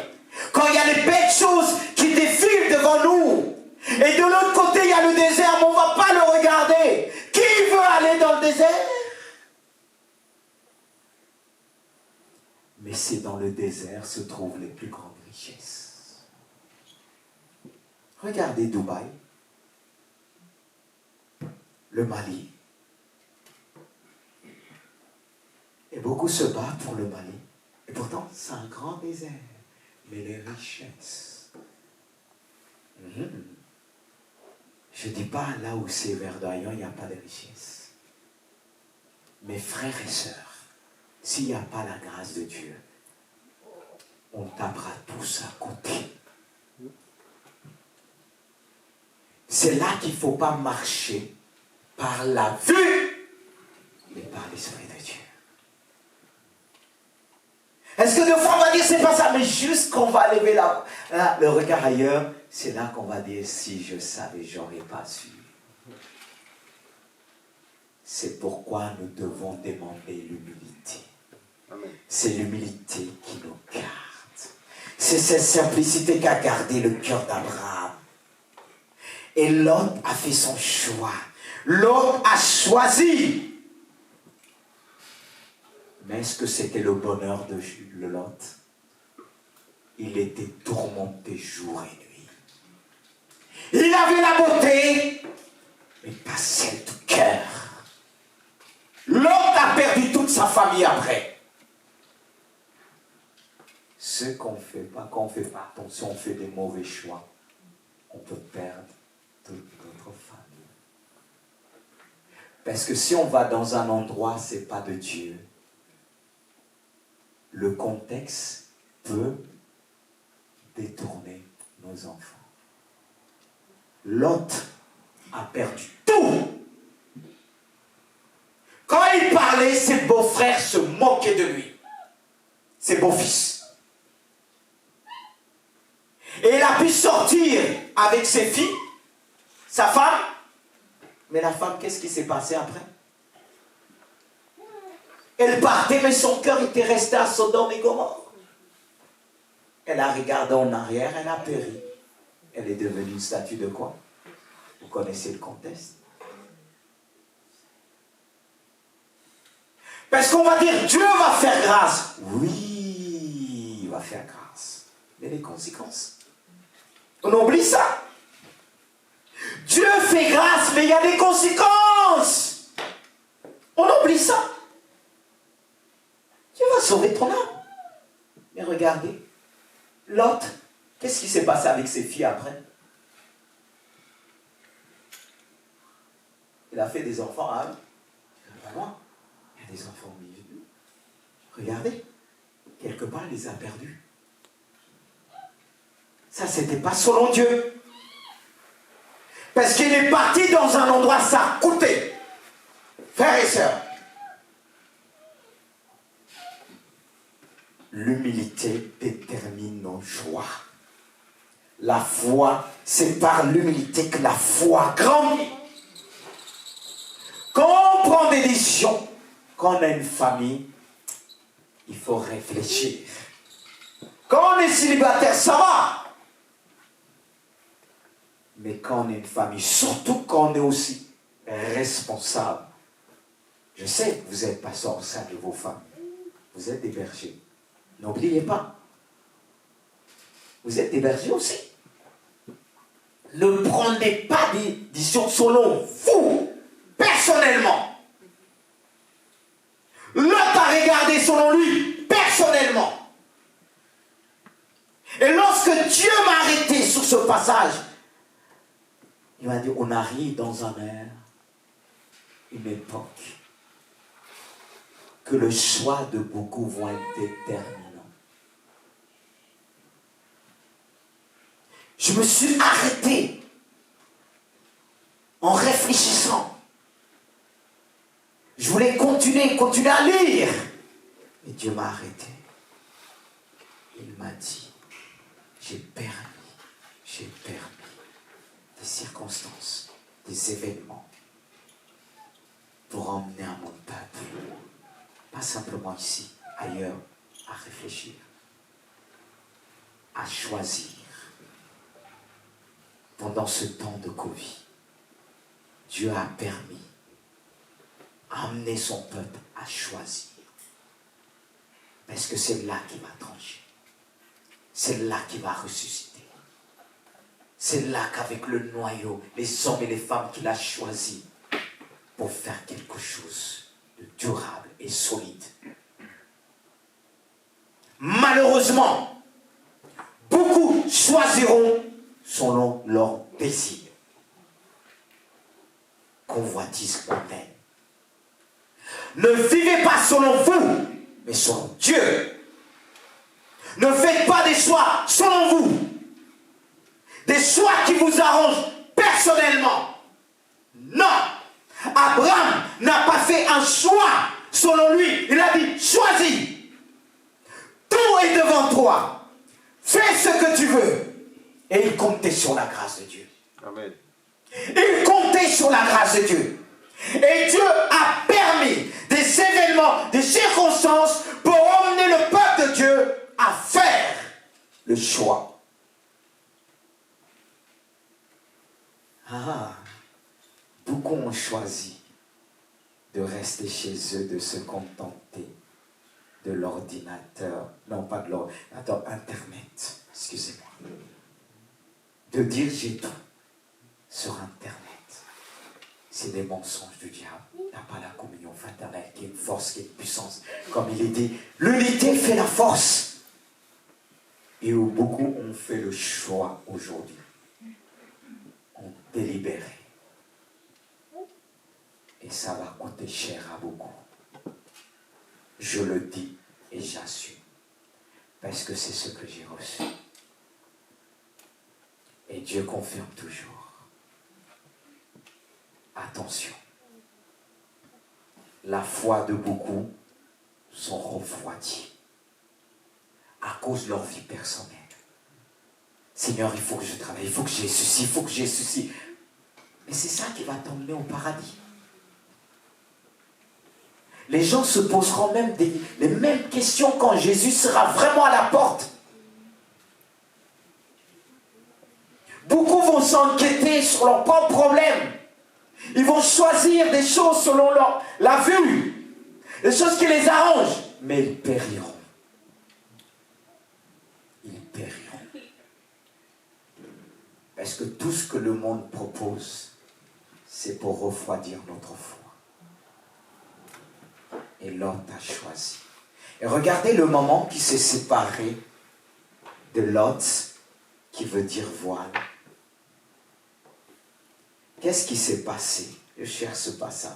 quand il y a les belles choses qui défilent devant nous. Et de l'autre côté, il y a le désert, mais on ne va pas le regarder. Qui veut aller dans le désert? Mais c'est dans le désert se trouvent les plus grandes richesses. Regardez Dubaï, le Mali. Et beaucoup se battent pour le Mali. Et pourtant, c'est un grand désert. Mais les richesses. Je ne dis pas là où c'est verdoyant, il n'y a pas de richesse. Mes frères et sœurs, s'il n'y a pas la grâce de Dieu, on tapera tous à côté. C'est là qu'il ne faut pas marcher par la vue, mais par l'Esprit de Dieu. Est-ce que des fois on va dire c'est pas ça, mais juste qu'on va lever le regard ailleurs, c'est là qu'on va dire si je savais, j'aurais pas su. C'est pourquoi nous devons demander l'humilité. C'est l'humilité qui nous garde. C'est cette simplicité qui a gardé le cœur d'Abraham. Et Lot a fait son choix. Lot a choisi. Mais est-ce que c'était le bonheur de Lot? Il était tourmenté jour et nuit. Il avait la beauté, mais pas celle du cœur. L'homme a perdu toute sa famille après. Ce qu'on ne fait pas, quand on ne fait pas attention, on fait des mauvais choix, on peut perdre toute notre famille. Parce que si on va dans un endroit, ce n'est pas de Dieu, le contexte peut détourner nos enfants. Lot a perdu tout. Quand il parlait, ses beaux-frères se moquaient de lui. Ses beaux-fils. Et il a pu sortir avec ses filles, sa femme. Mais la femme, qu'est-ce qui s'est passé après? Elle partait, mais son cœur était resté à Sodome et Gomorrhe. Elle a regardé en arrière, elle a péri. Elle est devenue une statue de quoi? Vous connaissez le contexte. Parce qu'on va dire, Dieu va faire grâce. Oui, il va faire grâce. Mais les conséquences, on oublie ça. Dieu fait grâce, mais il y a des conséquences. On oublie ça. Dieu va sauver ton âme. Mais regardez, Lot, qu'est-ce qui s'est passé avec ses filles après? Il a fait des enfants à eux. Pas moi. Il y a des enfants au milieu de nous. Regardez, quelque part, il les a perdus. Ça, c'était pas selon Dieu. Parce qu'il est parti dans un endroit, ça a coûté. Frères et sœurs, l'humilité détermine nos joies. La foi, c'est par l'humilité que la foi grandit. Quand on prend des décisions, quand on a une famille, il faut réfléchir. Quand on est célibataire, ça va. Mais quand on est une famille, surtout quand on est aussi responsable. Je sais que vous n'êtes pas au sein de vos familles. Vous êtes des bergers. N'oubliez pas. Vous êtes des bergers aussi. Ne prenez pas des décisions selon vous, personnellement. L'autre a regardé selon lui, personnellement. Et lorsque Dieu m'a arrêté sur ce passage, il m'a dit, on arrive dans un ère, une époque, que le choix de beaucoup vont être déterminants. Je me suis arrêté en réfléchissant. Je voulais continuer à lire. Mais Dieu m'a arrêté. Il m'a dit, j'ai permis des circonstances, des événements pour emmener à mon peuple, pas simplement ici, ailleurs, à réfléchir, à choisir. Pendant ce temps de Covid, Dieu a permis amener son peuple à choisir. Parce que c'est là qu'il va trancher. C'est là qu'il va ressusciter. C'est là qu'avec le noyau, les hommes et les femmes qu'il a choisis pour faire quelque chose de durable et solide. Malheureusement, beaucoup choisiront selon leur désir. Convoitise mondaine. Ne vivez pas selon vous, mais selon Dieu. Ne faites pas des choix selon vous. Des choix qui vous arrangent personnellement. Non. Abraham n'a pas fait un choix selon lui. Il a dit, choisis. Tout est devant toi. Fais ce que tu veux. Et il comptait sur la grâce de Dieu. Amen. Il comptait sur la grâce de Dieu. Et Dieu a permis des événements, des circonstances pour emmener le peuple de Dieu à faire le choix. Beaucoup ont choisi de rester chez eux, de se contenter de l'ordinateur, non pas de l'ordinateur, Internet, excusez-moi. De dire j'ai tout sur Internet. C'est des mensonges du diable. Tu n'as pas la communion fraternelle qui est une force, qui est une puissance. Comme il est dit, l'unité fait la force. Et où beaucoup ont fait le choix aujourd'hui. Ont délibéré. Et ça va coûter cher à beaucoup. Je le dis et j'assume. Parce que c'est ce que j'ai reçu. Et Dieu confirme toujours. Attention. La foi de beaucoup sont refroidis à cause de leur vie personnelle. Seigneur, il faut que je travaille, il faut que j'ai ceci, il faut que j'ai ceci. Mais c'est ça qui va t'emmener au paradis. Les gens se poseront même les mêmes questions quand Jésus sera vraiment à la porte. Beaucoup vont s'enquêter sur leurs propres problèmes. Ils vont choisir des choses selon la vue, des choses qui les arrangent. Mais ils périront. Ils périront. Parce que tout ce que le monde propose, c'est pour refroidir notre foi. Et Lot a choisi. Et regardez le moment qui s'est séparé de Lot, qui veut dire voile. Qu'est-ce qui s'est passé? Je cherche ce passage.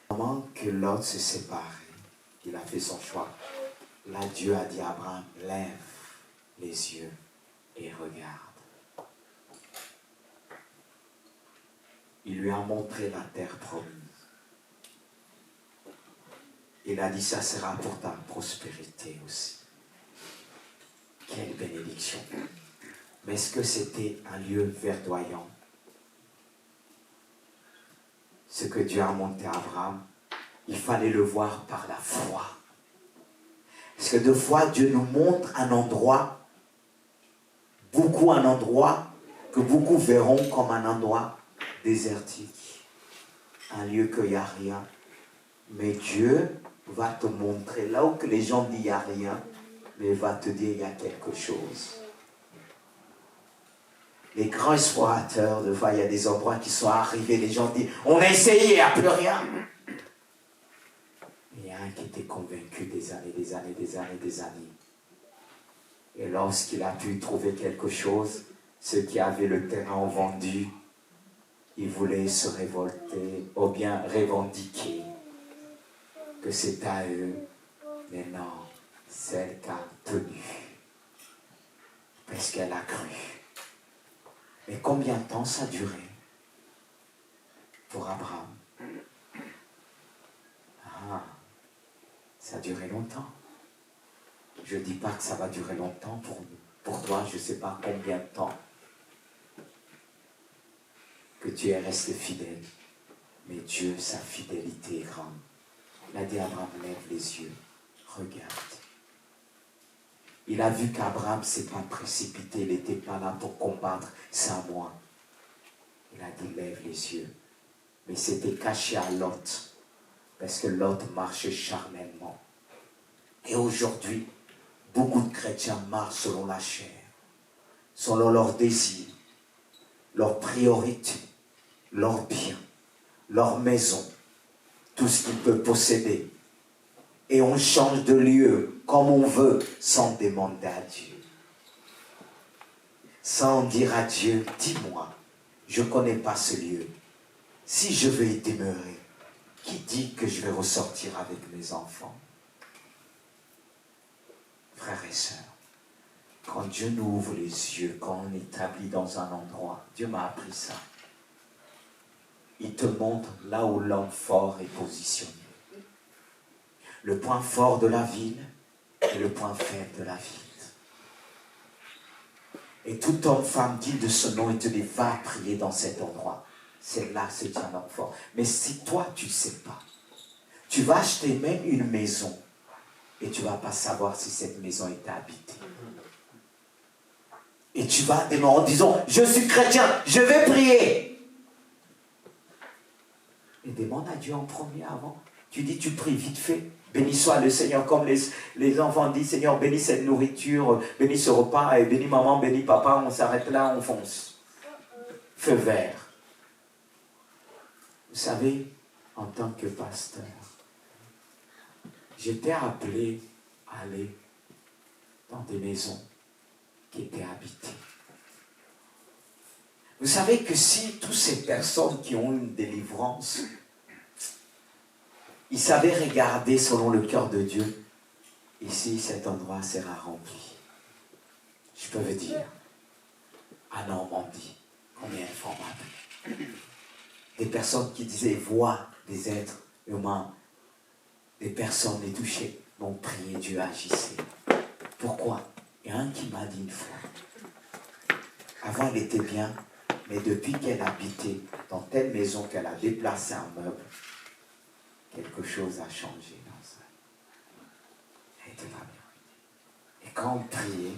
Au moment que Lot s'est séparé, il a fait son choix. Là, Dieu a dit à Abraham, lève les yeux et regarde. Il lui a montré la terre promise. Il a dit, ça sera pour ta prospérité aussi. Quelle bénédiction. Mais est-ce que c'était un lieu verdoyant? Ce que Dieu a montré à Abraham, il fallait le voir par la foi. Parce que deux fois, Dieu nous montre un endroit, que beaucoup verront comme un endroit désertique. Un lieu qu'il n'y a rien. Mais Dieu va te montrer, là où que les gens disent il n'y a rien, mais il va te dire il y a quelque chose. Les grands explorateurs, de fois, il y a des endroits qui sont arrivés, les gens disent on a essayé, il n'y a plus rien. Il y a un qui était convaincu des années. Et lorsqu'il a pu trouver quelque chose, ceux qui avaient le terrain ont vendu, ils voulaient se révolter, ou bien revendiquer que c'est à eux. Mais non, celle qui a tenu, parce qu'elle a cru. Mais combien de temps ça a duré pour Abraham? Ça a duré longtemps. Je ne dis pas que ça va durer longtemps pour nous. Pour toi, je ne sais pas combien de temps que tu es resté fidèle. Mais Dieu, sa fidélité est grande. Il a dit à Abraham, lève les yeux, regarde. Il a vu qu'Abraham ne s'est pas précipité, il n'était pas là pour combattre, c'est à moi. Il a dit, lève les yeux. Mais c'était caché à Lot, parce que Lot marchait charnellement. Et aujourd'hui, beaucoup de chrétiens marchent selon la chair, selon leurs désirs, leurs priorités, leurs biens, leur maison, tout ce qu'ils peuvent posséder. Et on change de lieu comme on veut, sans demander à Dieu. Sans dire à Dieu, dis-moi, je ne connais pas ce lieu. Si je veux y demeurer, qui dit que je vais ressortir avec mes enfants? Frères et sœurs, quand Dieu nous ouvre les yeux, quand on est établi dans un endroit, Dieu m'a appris ça. Il te montre là où l'homme fort est positionné. Le point fort de la ville et le point faible de la ville. Et tout homme, femme digne de ce nom, il te dit, va prier dans cet endroit. C'est là, c'est un homme fort. Mais si toi, tu ne sais pas, tu vas acheter même une maison et tu ne vas pas savoir si cette maison est habitée. Et tu vas demander en disant, je suis chrétien, je vais prier. Et demande à Dieu en premier avant. Tu dis, tu pries vite fait. Béni soit le Seigneur, comme les enfants disent, Seigneur, bénis cette nourriture, bénis ce repas, et bénis maman, bénis papa, on s'arrête là, on fonce. Feu vert. Vous savez, en tant que pasteur, j'étais appelé à aller dans des maisons qui étaient habitées. Vous savez que si toutes ces personnes qui ont une délivrance, ils savaient regarder selon le cœur de Dieu, ici cet endroit sera rempli. Je peux vous dire, à Normandie, combien informable. Des personnes qui disaient voir des êtres humains, des personnes les touchées, m'ont prié, Dieu agissait. Pourquoi? Il y a un qui m'a dit une fois, avant elle était bien, mais depuis qu'elle habitait dans telle maison qu'elle a déplacé un meuble, quelque chose a changé dans ça. Elle n'était pas bien. Et quand on priait,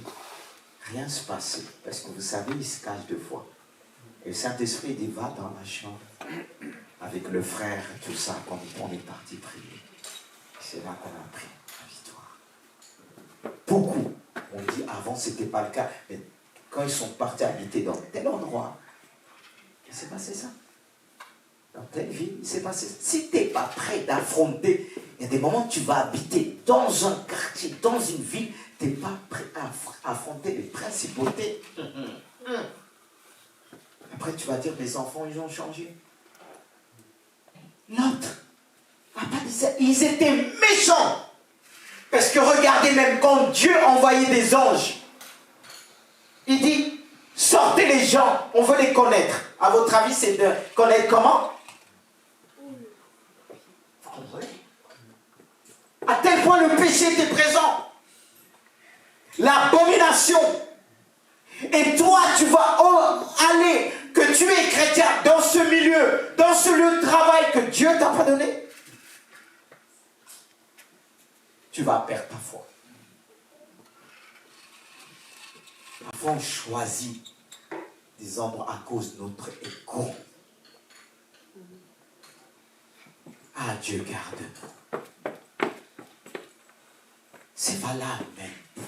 rien ne se passait. Parce que vous savez, il se cache deux fois. Et le Saint-Esprit dit, va dans la chambre avec le frère et tout ça, quand on est parti prier. C'est là qu'on a pris la victoire. Beaucoup, on dit avant, ce n'était pas le cas, mais quand ils sont partis habiter dans tel endroit, il s'est passé ça. Dans telle ville, il s'est passé ça. Si tu n'es pas prêt d'affronter, il y a des moments où tu vas habiter dans un quartier, dans une ville, tu n'es pas prêt à affronter les principautés. Après, tu vas dire, mes enfants, ils ont changé. L'autre, papa disait, ils étaient méchants. Parce que regardez, même quand Dieu envoyait des anges, il dit, sortez les gens, on veut les connaître. À votre avis, c'est de connaître comment? À tel point le péché était présent. L'abomination. Et toi, tu vas aller, que tu es chrétien, dans ce milieu, dans ce lieu de travail que Dieu t'a pas donné. Tu vas perdre ta foi. Parfois, on choisit des endroits à cause de notre égo. Ah, Dieu garde-nous. C'est valable même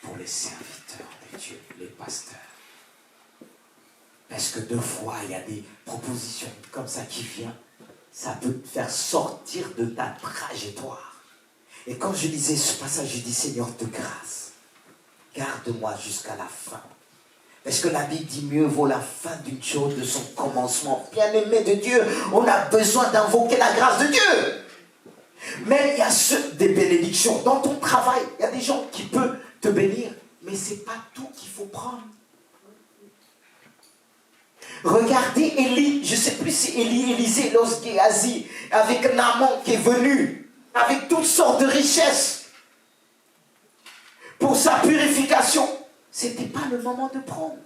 pour les serviteurs de Dieu, les pasteurs. Parce que deux fois, il y a des propositions comme ça qui viennent. Ça peut te faire sortir de ta trajectoire. Et quand je lisais ce passage, je dis, Seigneur de grâce, garde-moi jusqu'à la fin. Parce que la Bible dit, mieux vaut la fin d'une chose de son commencement. Bien-aimé de Dieu, on a besoin d'invoquer la grâce de Dieu. Mais il y a des bénédictions. Dans ton travail, il y a des gens qui peuvent te bénir, mais ce n'est pas tout qu'il faut prendre. Regardez Élie, je ne sais plus si Élisée, Géasi, avec Naaman qui est venu, avec toutes sortes de richesses, pour sa purification. Ce n'était pas le moment de prendre.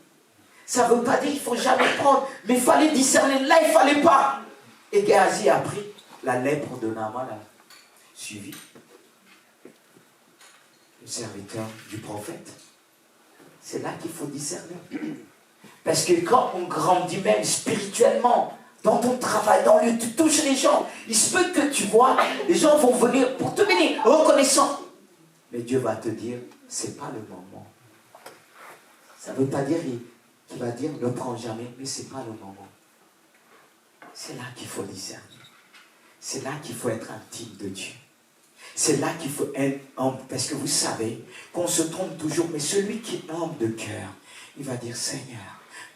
Ça ne veut pas dire qu'il ne faut jamais prendre, mais il fallait discerner. Là, il ne fallait pas. Et Géasi a pris la lèpre de Naaman, a suivi le serviteur du prophète. C'est là qu'il faut discerner. Parce que quand on grandit même spirituellement, dans ton travail, dans le lieu, tu touches les gens, il se peut que tu vois, les gens vont venir pour te bénir, reconnaissant. Mais Dieu va te dire, c'est pas le moment. Ça ne veut pas dire qu'il va dire, ne prends jamais, mais c'est pas le moment. C'est là qu'il faut discerner. C'est là qu'il faut être intime de Dieu. C'est là qu'il faut être humble. Parce que vous savez qu'on se trompe toujours, mais celui qui est humble de cœur, il va dire, Seigneur,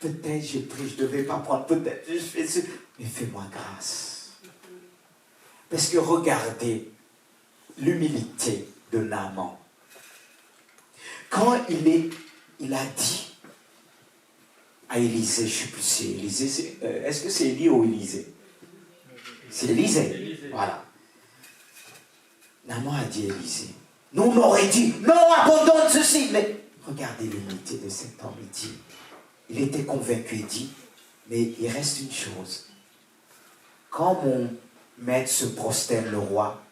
peut-être j'ai pris, je ne devais pas prendre, peut-être je fais ce, mais fais-moi grâce. Parce que regardez l'humilité de Naaman. Quand il a dit à Élisée, je ne sais plus si c'est Élisée, est-ce que c'est Élie ou Élisée? C'est Élisée. Voilà. Naaman a dit à Élisée, nous on aurait dit, non, abandonne ceci. Mais regardez l'humilité de cet homme, il dit, il était convaincu, il dit, mais il reste une chose. Quand mon maître se prosterne, le roi,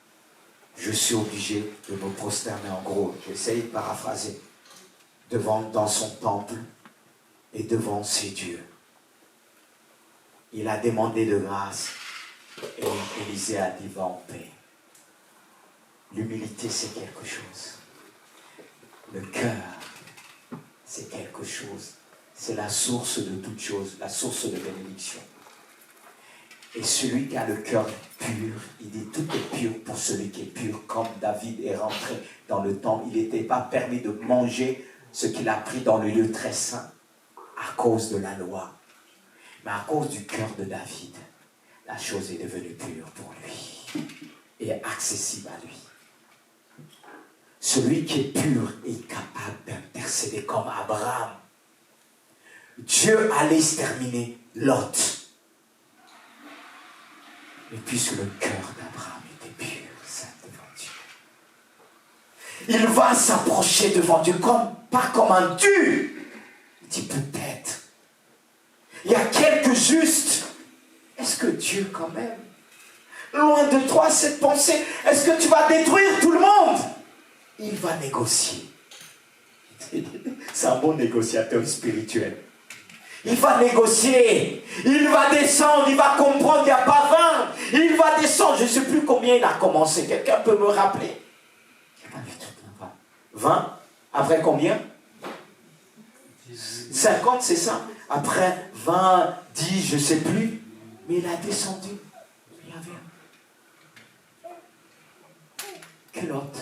je suis obligé de me prosterner. En gros, j'essaye de paraphraser, dans son temple et devant ses dieux. Il a demandé de grâce et Élisée a dit, va en paix. L'humilité, c'est quelque chose. Le cœur, c'est quelque chose. C'est la source de toute chose, la source de bénédiction. Et celui qui a le cœur pur, il dit tout est pur pour celui qui est pur. Comme David est rentré dans le temple, il n'était pas permis de manger ce qu'il a pris dans le lieu très saint à cause de la loi. Mais à cause du cœur de David, la chose est devenue pure pour lui et accessible à lui. Celui qui est pur est capable d'intercéder comme Abraham. Dieu allait exterminer Lot. Mais puisque le cœur d'Abraham était pur, saint devant Dieu, il va s'approcher devant Dieu pas comme un Dieu. Il dit peut-être. Il y a quelques justes. Est-ce que Dieu quand même, loin de toi cette pensée, est-ce que tu vas détruire tout le monde? Il va négocier. C'est un bon négociateur spirituel. Il va négocier, il va descendre, il va comprendre qu'il n'y a pas 20, il va descendre, je ne sais plus combien il a commencé, quelqu'un peut me rappeler? 20, après combien? 50, c'est ça? Après 20, 10, je ne sais plus, mais il a descendu, il y avait quel autre?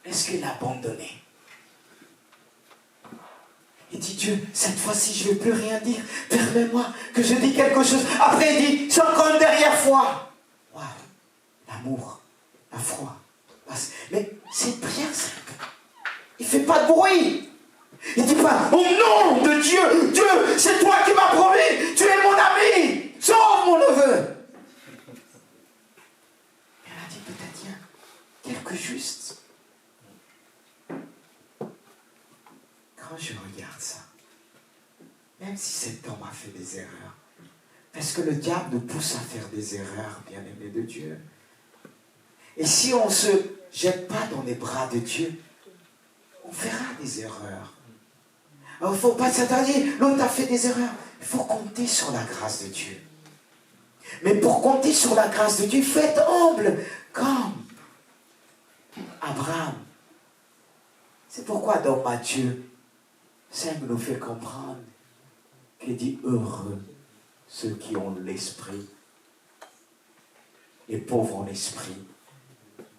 Est-ce qu'il a abandonné? Il dit Dieu, cette fois-ci je ne vais plus rien dire. Permets-moi que je dise quelque chose. Après il dit, c'est encore une dernière fois. Waouh, l'amour, la foi. Mais c'est une prière simple. Il ne fait pas de bruit. Il ne dit pas, au nom de Dieu, Dieu, c'est toi qui m'as promis, tu es mon ami, sauve mon neveu. Elle a dit peut-être il y a quelques justes. Quand je regarde ça, même si cet homme a fait des erreurs, parce que le diable nous pousse à faire des erreurs, bien-aimés de Dieu. Et si on ne se jette pas dans les bras de Dieu, on fera des erreurs. Alors il ne faut pas s'attendre, l'autre a fait des erreurs. Il faut compter sur la grâce de Dieu. Mais pour compter sur la grâce de Dieu, il faut être humble, comme Abraham. C'est pourquoi dans Matthieu 5 nous fait comprendre qu'il dit heureux ceux qui ont l'esprit, les pauvres en esprit.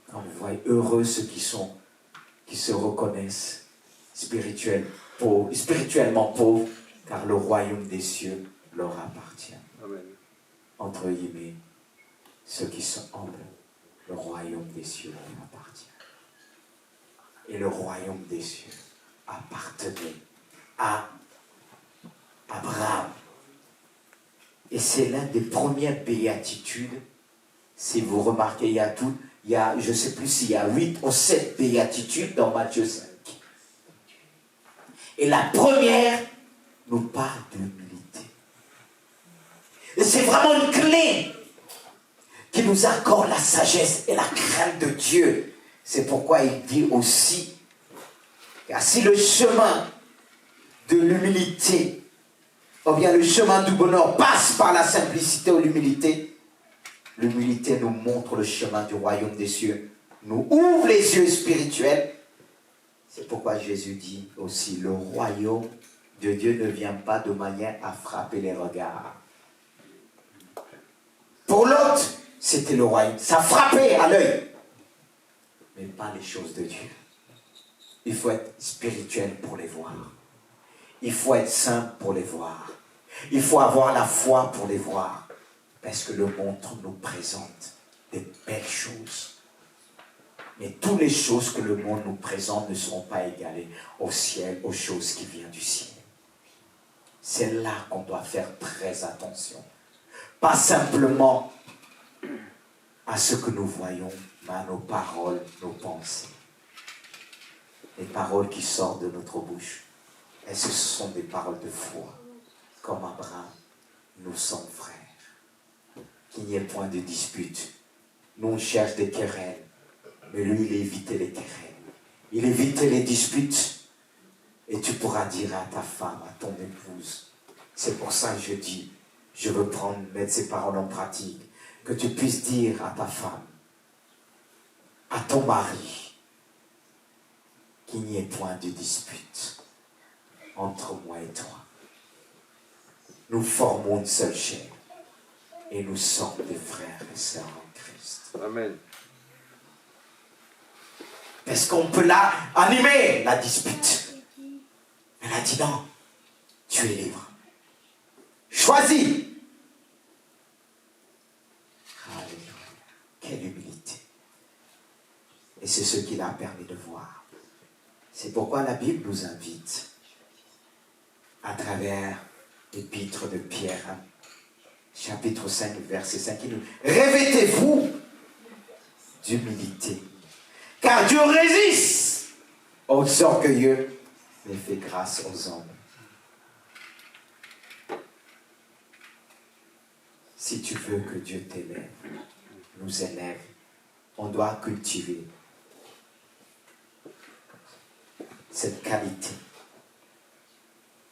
Quand vous voyez, heureux ceux qui se reconnaissent spirituellement pauvres, car le royaume des cieux leur appartient. Amen. Entre guillemets, ceux qui sont humbles, le royaume des cieux leur appartient. Et le royaume des cieux appartenait à Abraham. Et c'est l'une des premières béatitudes. Si vous remarquez, je ne sais plus s'il y a 8 ou 7 béatitudes dans Matthieu 5. Et la première nous parle de l'humilité. Et c'est vraiment une clé qui nous accorde la sagesse et la crainte de Dieu. C'est pourquoi il dit aussi, car si le chemin de l'humilité, ou bien le chemin du bonheur passe par la simplicité ou l'humilité, l'humilité nous montre le chemin du royaume des cieux, nous ouvre les yeux spirituels. C'est pourquoi Jésus dit aussi, le royaume de Dieu ne vient pas de manière à frapper les regards. Pour l'autre, c'était le royaume, ça frappait à l'œil, mais pas les choses de Dieu. Il faut être spirituel pour les voir. Il faut être saint pour les voir. Il faut avoir la foi pour les voir. Parce que le monde nous présente des belles choses. Mais toutes les choses que le monde nous présente ne seront pas égalées au ciel, aux choses qui viennent du ciel. C'est là qu'on doit faire très attention. Pas simplement à ce que nous voyons, mais à nos paroles, nos pensées. Les paroles qui sortent de notre bouche. Est-ce que ce sont des paroles de foi? Comme Abraham, nous sommes frères. Qu'il n'y ait point de dispute. Nous, on cherche des querelles. Mais lui, il évitait les querelles. Il évitait les disputes. Et tu pourras dire à ta femme, à ton épouse. C'est pour ça que je dis, je veux mettre ces paroles en pratique. Que tu puisses dire à ta femme, à ton mari, qu'il n'y ait point de dispute entre moi et toi. nous formons une seule chair. Et nous sommes des frères et sœurs en Christ. Amen. Parce qu'on peut là animer la dispute. Elle a dit non, tu es libre. Choisis. Alléluia. Quelle humilité. Et c'est ce qu'il a permis de voir. C'est pourquoi la Bible nous invite, à travers l'épître de Pierre, chapitre 5, verset 5, il nous dit, revêtez-vous d'humilité, car Dieu résiste aux orgueilleux, mais fait grâce aux hommes. Si tu veux que Dieu t'élève, nous élève, on doit cultiver cette qualité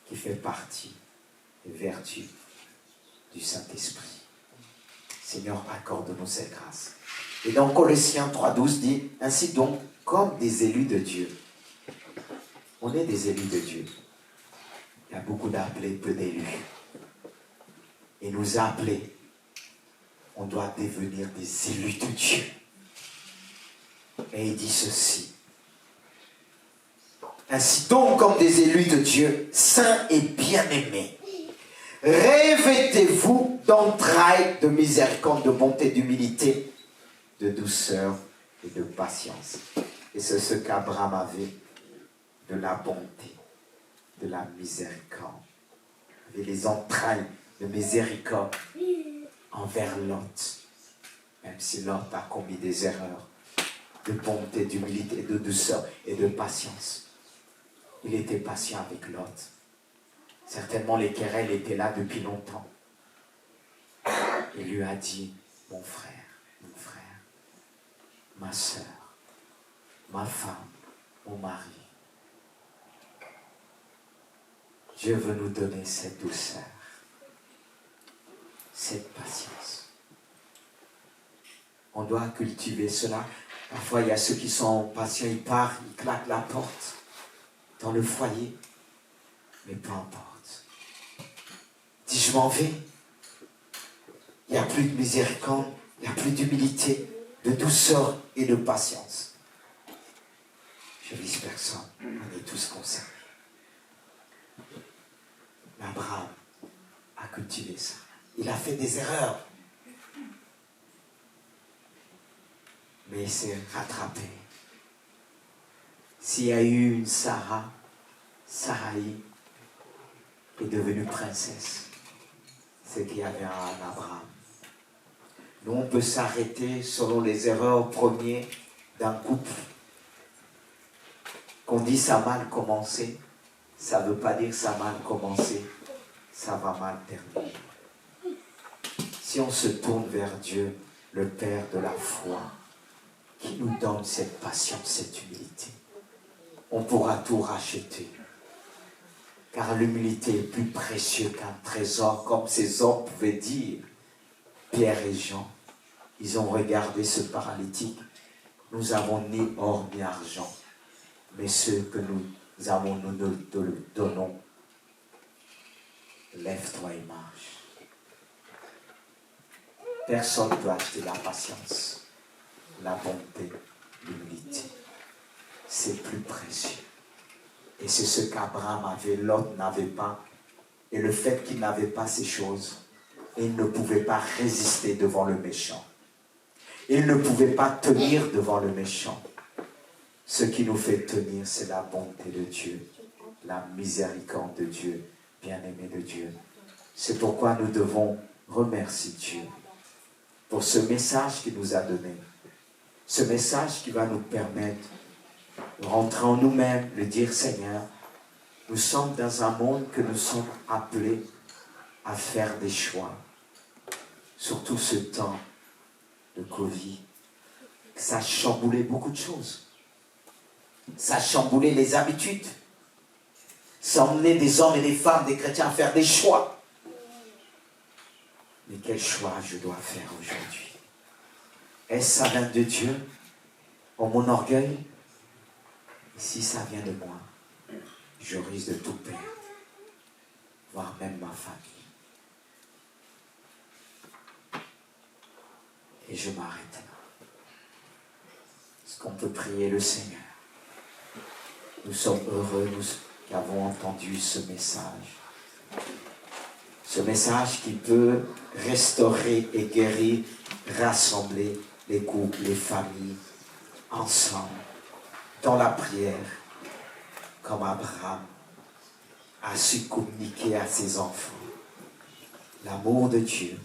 qui fait partie des vertus du Saint-Esprit. Seigneur, accorde-nous cette grâce. Et dans Colossiens 3,12 dit, ainsi donc, comme des élus de Dieu. On est des élus de Dieu. Il y a beaucoup d'appelés, peu d'élus. Et nous appeler, on doit devenir des élus de Dieu. Et il dit ceci. Ainsi donc, comme des élus de Dieu, saints et bien-aimés, revêtez-vous d'entrailles de miséricorde, de bonté, d'humilité, de douceur et de patience. Et c'est ce qu'Abraham avait, de la bonté, de la miséricorde. Il avait les entrailles de miséricorde envers Lot, même si Lot a commis des erreurs, de bonté, d'humilité, de douceur et de patience. Il était patient avec Lot. Certainement les querelles étaient là depuis longtemps. Il lui a dit, mon frère, ma soeur, ma femme, mon mari, Dieu veut nous donner cette douceur, cette patience. On doit cultiver cela. Parfois, il y a ceux qui sont patients, ils partent, ils claquent la porte dans le foyer. Mais peu importe. Si je m'en vais, il n'y a plus de miséricorde, il n'y a plus d'humilité, de douceur et de patience. Je vise personne, on est tous concernés. Mais Abraham a cultivé ça. Il a fait des erreurs. Mais il s'est rattrapé. S'il y a eu une Sarai est devenue princesse. C'est qu'il y avait un Abraham. Nous, on peut s'arrêter selon les erreurs premières d'un couple. Qu'on dit ça a mal commencé, ça ne veut pas dire ça a mal commencé, ça va mal terminer. Si on se tourne vers Dieu, le Père de la foi, qui nous donne cette patience, cette humilité, on pourra tout racheter. Car l'humilité est plus précieuse qu'un trésor, comme ces hommes pouvaient dire. Pierre et Jean, ils ont regardé ce paralytique. Nous avons ni or ni argent, mais ce que nous avons, nous le donnons. Lève-toi et marche. Personne ne peut acheter la patience, la bonté, l'humilité. C'est plus précieux. Et c'est ce qu'Abraham avait, Lot n'avait pas. Et le fait qu'il n'avait pas ces choses, il ne pouvait pas résister devant le méchant. Il ne pouvait pas tenir devant le méchant. Ce qui nous fait tenir, c'est la bonté de Dieu, la miséricorde de Dieu, bien-aimé de Dieu. C'est pourquoi nous devons remercier Dieu pour ce message qu'il nous a donné. Ce message qui va nous permettre de rentrer en nous-mêmes, de dire Seigneur, nous sommes dans un monde que nous sommes appelés à faire des choix. Surtout ce temps de Covid, ça a chamboulé beaucoup de choses. Ça a chamboulé les habitudes. Ça a emmené des hommes et des femmes, des chrétiens à faire des choix. Mais quel choix je dois faire aujourd'hui? Est-ce ça vient de Dieu? En mon orgueil? Et si ça vient de moi, je risque de tout perdre, voire même ma famille. Et je m'arrête là. Est-ce qu'on peut prier le Seigneur? Nous sommes heureux, nous qui avons entendu ce message. Ce message qui peut restaurer et guérir, rassembler les couples, les familles, ensemble, dans la prière, comme Abraham a su communiquer à ses enfants l'amour de Dieu,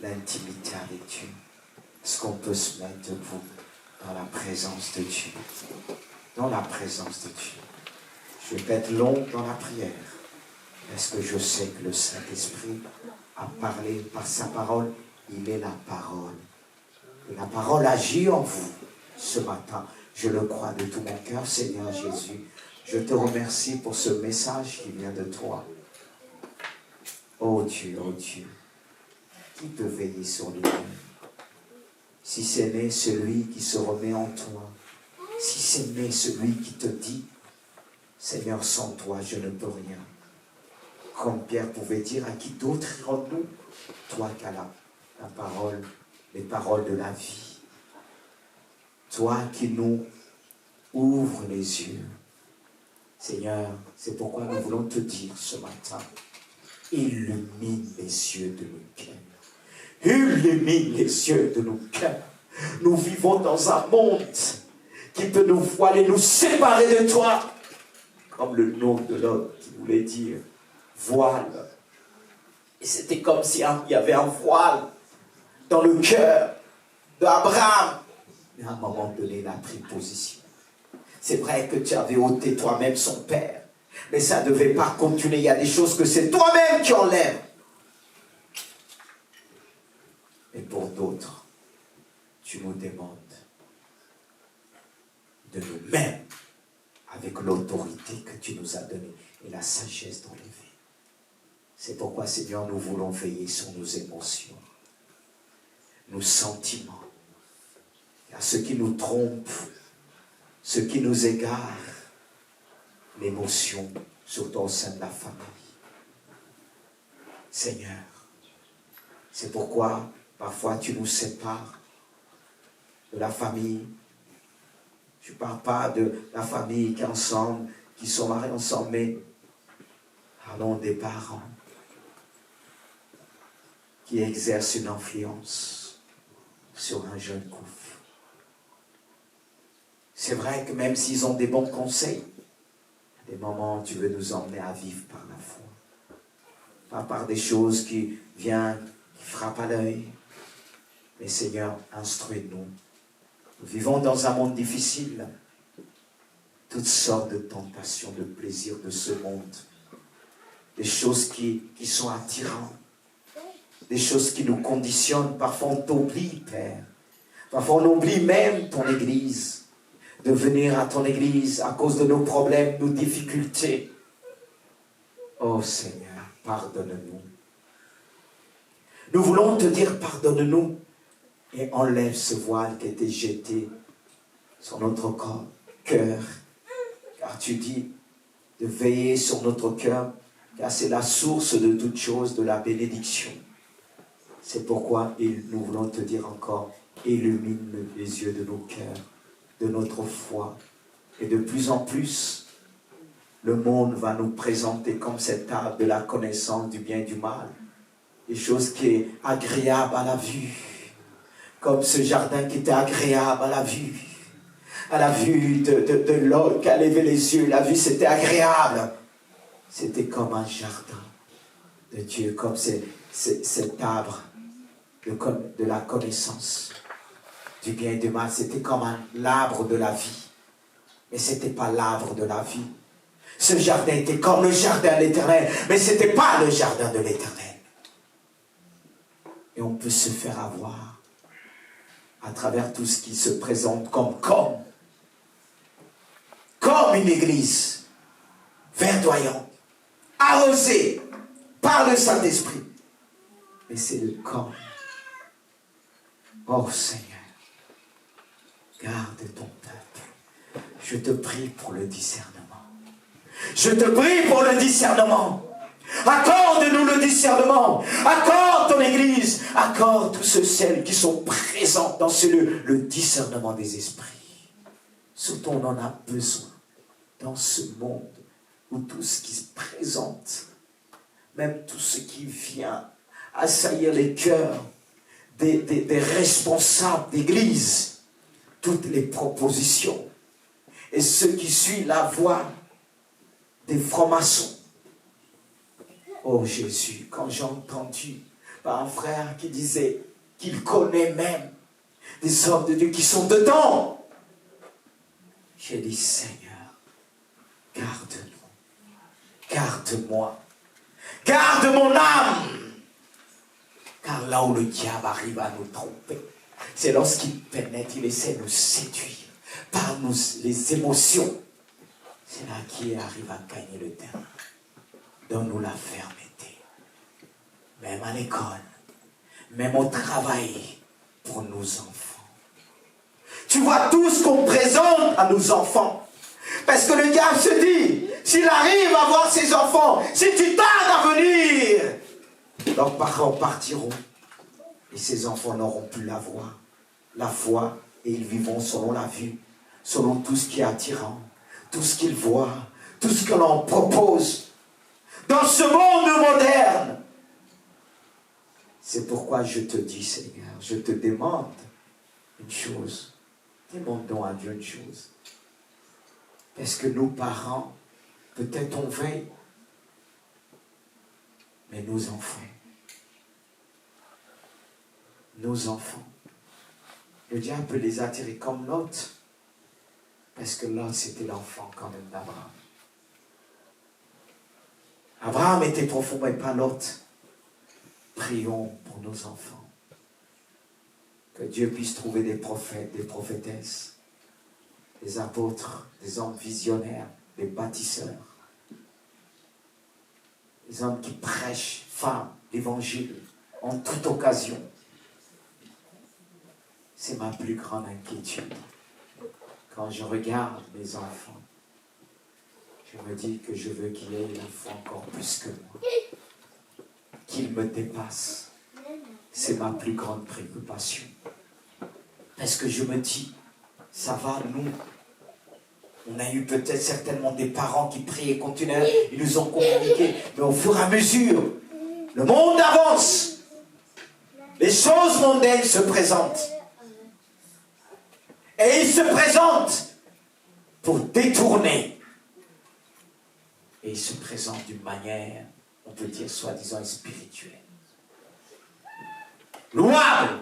l'intimité avec Dieu. Est-ce qu'on peut se mettre debout dans la présence de Dieu? Dans la présence de Dieu. Je vais être long dans la prière, parce que je sais que le Saint-Esprit a parlé par sa parole. Il est la parole. Et la parole agit en vous ce matin. Je le crois de tout mon cœur, Seigneur Jésus. Je te remercie pour ce message qui vient de toi. Oh Dieu, qui peut veiller sur lui-même? Si c'est né celui qui se remet en toi, si c'est né celui qui te dit, Seigneur, sans toi, je ne peux rien. Comme Pierre pouvait dire, à qui d'autre irons-nous? Toi qui as la parole, les paroles de la vie. Toi qui nous ouvres les yeux. Seigneur, c'est pourquoi nous voulons te dire ce matin, illumine les yeux de nos cœurs. Illumine les yeux de nos cœurs. Nous vivons dans un monde qui peut nous voiler, nous séparer de toi. Comme le nom de l'homme qui voulait dire voile. Et c'était comme s'il y avait un voile dans le cœur d'Abraham. Mais à un moment donné, il a pris position. C'est vrai que tu avais ôté toi-même son père. Mais ça ne devait pas continuer. Il y a des choses que c'est toi-même qui enlèves. Et pour d'autres, tu nous demandes de nous-mêmes, avec l'autorité que tu nous as donnée et la sagesse d'enlever. C'est pourquoi, Seigneur, nous voulons veiller sur nos émotions, nos sentiments. Il y a ce qui nous trompe, ce qui nous égare, l'émotion, surtout au sein de la famille. Seigneur, c'est pourquoi parfois tu nous sépares de la famille. Je ne parle pas de la famille qui est ensemble, qui sont mariés ensemble, mais parlons des parents qui exercent une influence sur un jeune couple. C'est vrai que même s'ils ont des bons conseils, à des moments tu veux nous emmener à vivre par la foi. Pas par des choses qui viennent, qui frappent à l'œil. Mais Seigneur, instruis-nous. Nous vivons dans un monde difficile. Toutes sortes de tentations, de plaisirs de ce monde. Des choses qui sont attirantes. Des choses qui nous conditionnent. Parfois on t'oublie, Père. Parfois on oublie même ton Église. De venir à ton Église à cause de nos problèmes, nos difficultés. Oh Seigneur, pardonne-nous. Nous voulons te dire pardonne-nous. Et enlève ce voile qui a été jeté sur notre cœur. Car tu dis de veiller sur notre cœur, car c'est la source de toute chose, de la bénédiction. C'est pourquoi nous voulons te dire encore, illumine les yeux de nos cœurs, de notre foi. Et de plus en plus, le monde va nous présenter comme cet arbre de la connaissance du bien et du mal. Des choses qui sont agréables à la vue. Comme ce jardin qui était agréable à la vue. À la vue de l'homme qui a levé les yeux. La vue, c'était agréable. C'était comme un jardin de Dieu, comme cet arbre de la connaissance du bien et du mal. C'était comme l'arbre de la vie. Mais ce n'était pas l'arbre de la vie. Ce jardin était comme le jardin de l'Éternel. Mais ce n'était pas le jardin de l'Éternel. Et on peut se faire avoir à travers tout ce qui se présente comme une église verdoyante, arrosée par le Saint-Esprit. Mais c'est le corps. Oh Seigneur, garde ton peuple. Je te prie pour le discernement. Je te prie pour le discernement. Accorde-nous le discernement. Accorde ton Église. Accorde tous celles qui sont présents dans ce lieu, le discernement des esprits. Surtout, on en a besoin dans ce monde où tout ce qui se présente, même tout ce qui vient assaillir les cœurs des responsables d'église, toutes les propositions, et ceux qui suivent la voie des francs-maçons. Oh Jésus, quand j'ai entendu par un frère qui disait qu'il connaît même des hommes de Dieu qui sont dedans, j'ai dit Seigneur, garde-nous, garde-moi, garde mon âme. Car là où le diable arrive à nous tromper, c'est lorsqu'il pénètre, il essaie de nous séduire par les émotions. C'est là qu'il arrive à gagner le terrain. Donne-nous la fermeté. Même à l'école, même au travail, pour nos enfants. Tu vois tout ce qu'on présente à nos enfants. Parce que le diable se dit, s'il arrive à voir ses enfants, si tu tardes à venir, leurs parents partiront et ces enfants n'auront plus la foi, et ils vivront selon la vue, selon tout ce qui est attirant, tout ce qu'ils voient, tout ce que l'on propose. Dans ce monde moderne, c'est pourquoi je te dis, Seigneur, je te demande une chose, demandons à Dieu une chose. Parce que nos parents, peut-être on veille, mais nos enfants, le diable peut les attirer comme Lot, parce que Lot c'était l'enfant quand même d'Abraham. Abraham était profond, mais pas Lot. Prions pour nos enfants, que Dieu puisse trouver des prophètes, des prophétesses, des apôtres, des hommes visionnaires, des bâtisseurs, des hommes qui prêchent, femmes, l'évangile en toute occasion. C'est ma plus grande inquiétude. Quand je regarde mes enfants, je me dis que je veux qu'ils aient la foi encore plus que moi, qu'ils me dépassent. C'est ma plus grande préoccupation. Parce que je me dis, ça va, nous, on a eu peut-être certainement des parents qui prient et continuaient, ils nous ont communiqué, mais au fur et à mesure, le monde avance, les choses mondaines se présentent. Et ils se présentent pour détourner. Et ils se présentent d'une manière, on peut dire, soi-disant spirituelle. Louable.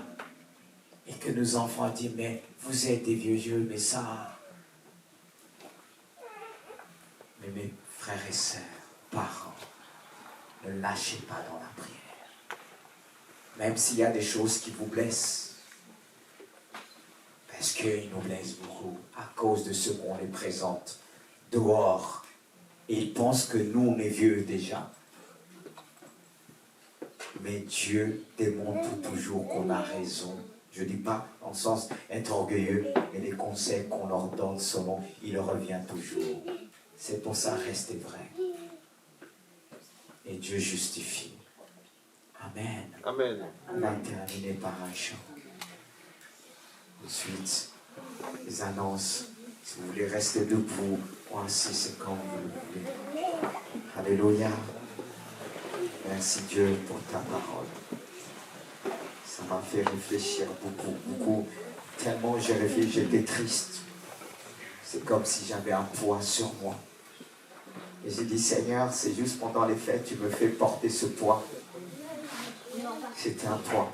Et que nos enfants disent, mais vous êtes des vieux jeux, mais ça... Mais mes frères et sœurs, parents, ne lâchez pas dans la prière. Même s'il y a des choses qui vous blessent. Parce qu'ils nous blessent beaucoup à cause de ce qu'on les présente dehors. Et ils pensent que nous, on est vieux déjà. Mais Dieu démontre toujours qu'on a raison. Je ne dis pas dans le sens être orgueilleux, mais les conseils qu'on leur donne selon, il revient toujours. C'est pour ça, restez vrai. Et Dieu justifie. Amen. Amen. On va terminer par un chant. Ensuite, les annonces. Si vous voulez rester debout ou assis, c'est comme vous le voulez. Alléluia. Merci Dieu pour ta parole. Ça m'a fait réfléchir beaucoup. Tellement j'ai réfléchi, j'étais triste. C'est comme si j'avais un poids sur moi. Et j'ai dit, Seigneur, c'est juste pendant les fêtes, tu me fais porter ce poids. C'était un poids.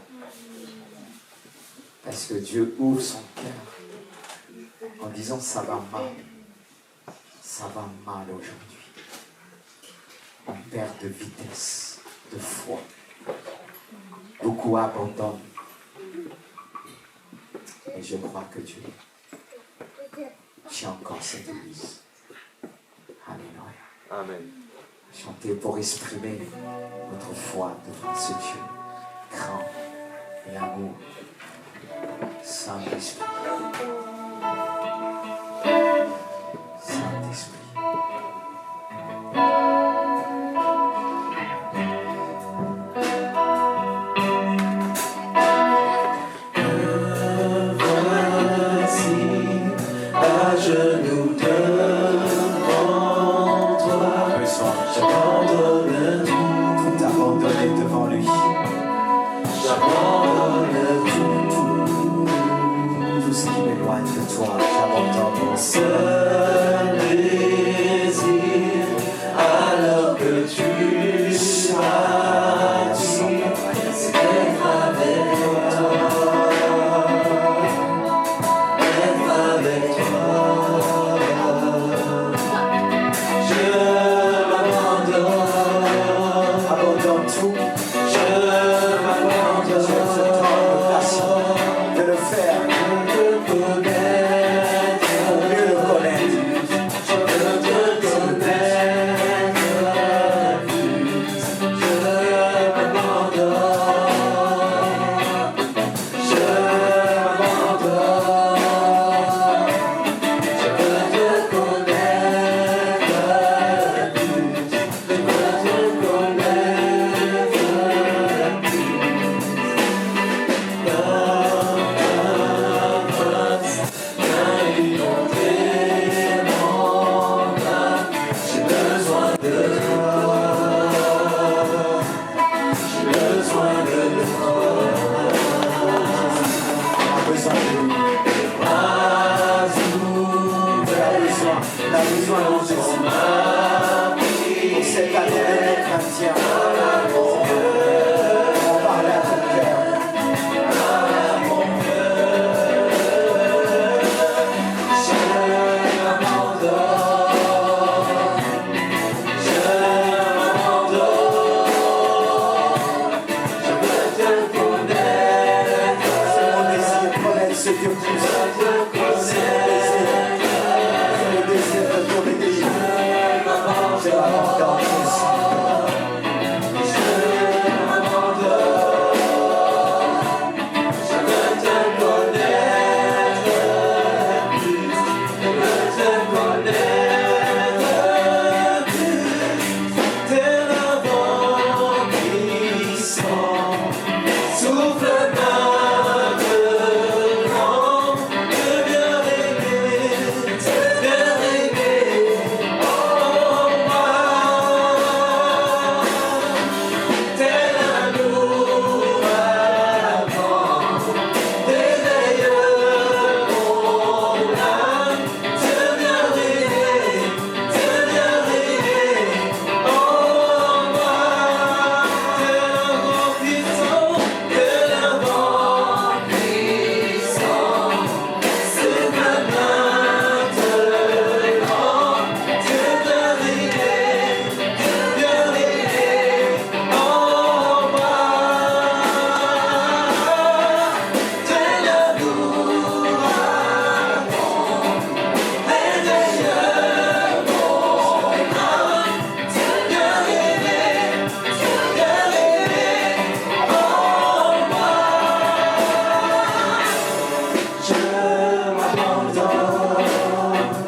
Parce que Dieu ouvre son cœur en disant, ça va mal. Ça va mal aujourd'hui. On perd de vitesse, de foi. Beaucoup abandonnent. Et je crois que Dieu tient encore cette église. Alléluia. Amen. Chantez pour exprimer notre foi devant ce Dieu grand et amour. Saint-Esprit. Saint-Esprit. toi, j'abandonne mon seul désir, alors que tu m'as dit, c'est d'être avec toi, être avec toi. Je m'abandonne, abandonne tout. je m'abandonne, Je te prends le place de le faire de te connaître, pour mieux le connaître. je veux te connaître plus. Je m'abandonne, je m'abandonne, je veux te connaître plus. Je veux te connaître plus. J'ai besoin de toi, j'ai besoin de toi. On a besoin de lui. Bras On a besoin de Jésus. Pour cette année de chrétien. On parle à ton cœur. C'est mon désir de connaître ce Dieu plus. C'est le désir de ton Église. Je m'abandonne, Jésus.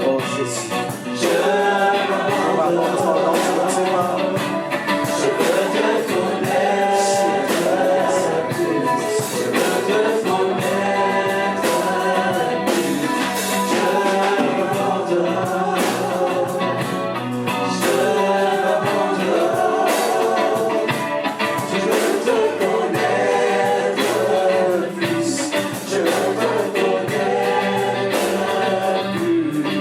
Oh Jésus. Je m'abandonne dans tes mains. Je veux te connaître plus. Je veux te connaître plus. Je m'abandonne. Je m'abandonne. Je veux te connaître plus. Je veux te connaître plus. Je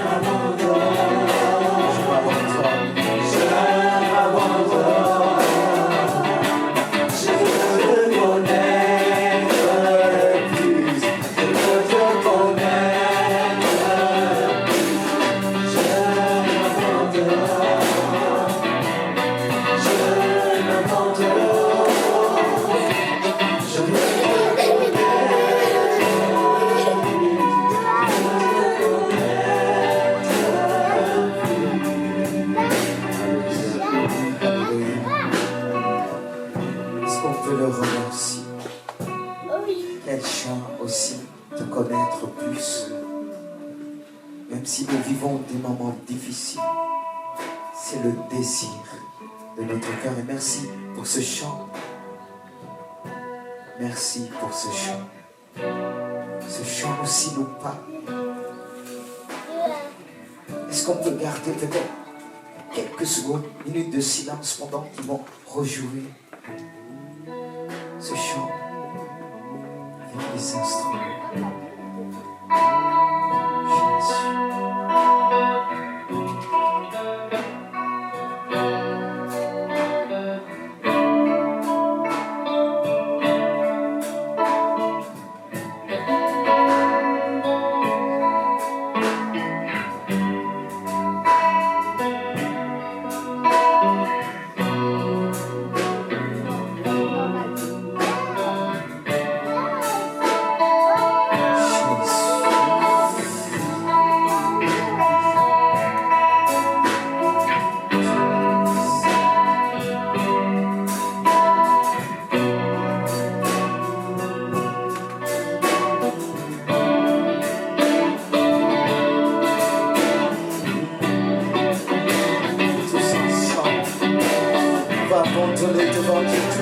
m'abandonne. Je m'abandonne. Je m'abandonne, je veux te connaître plus, je veux te connaître plus. Je m'abandonne, je m'abandonne, je veux te Est-ce qu'on peut le remercier? Quel chant aussi te connaître plus. Même si nous vivons des moments difficiles, c'est le désir de notre cœur. Et merci pour ce chant. Merci pour ce chant. Ce chant aussi nous parle. Est-ce qu'on peut garder peut-être quelques secondes, minutes de silence pendant qu'ils vont rejouer ce chant avec les instruments?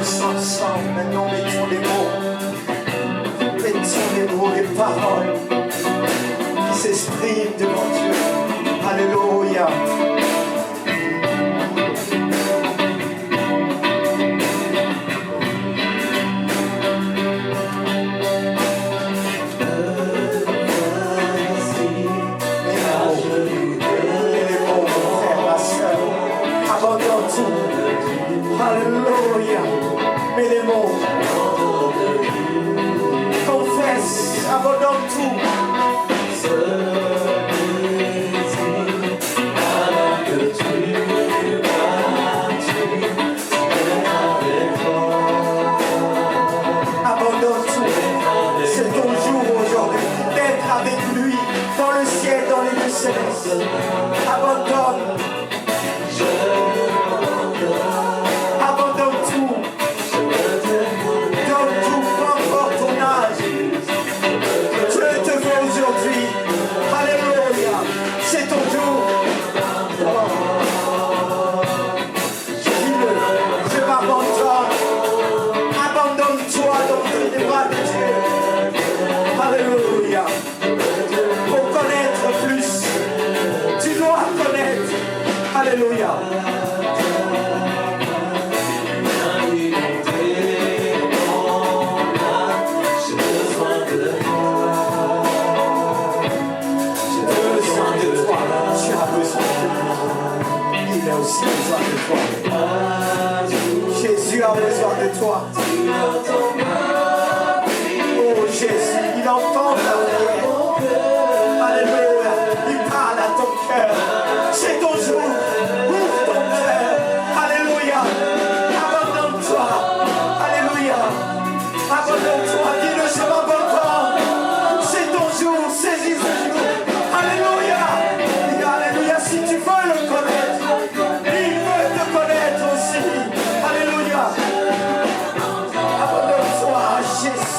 tous ensemble, maintenant mettons les mots, les paroles qui s'expriment devant Dieu. Alléluia. Alléluia. Mais les mots. Confesse, abandonne tout. Abandonne tout. C'est ton jour aujourd'hui d'être avec lui dans le ciel, dans les lieux célestes. Abandonne. Alléluia. J'ai besoin de toi. Tu as besoin de moi. Il a aussi besoin de toi. Jésus a besoin de toi. Oh Jésus, il entend ta prière. Alléluia. Il parle à ton cœur. C'est ton jour. Ouvre ton cœur. Alléluia. Abandonne-toi. Alléluia. Abandonne-toi. Dis-le, je m'abandonne. C'est ton jour. Saisis ce jour. Alléluia. Alléluia. Si tu veux le connaître, il veut te connaître aussi. Alléluia. Abandonne-toi à Jésus.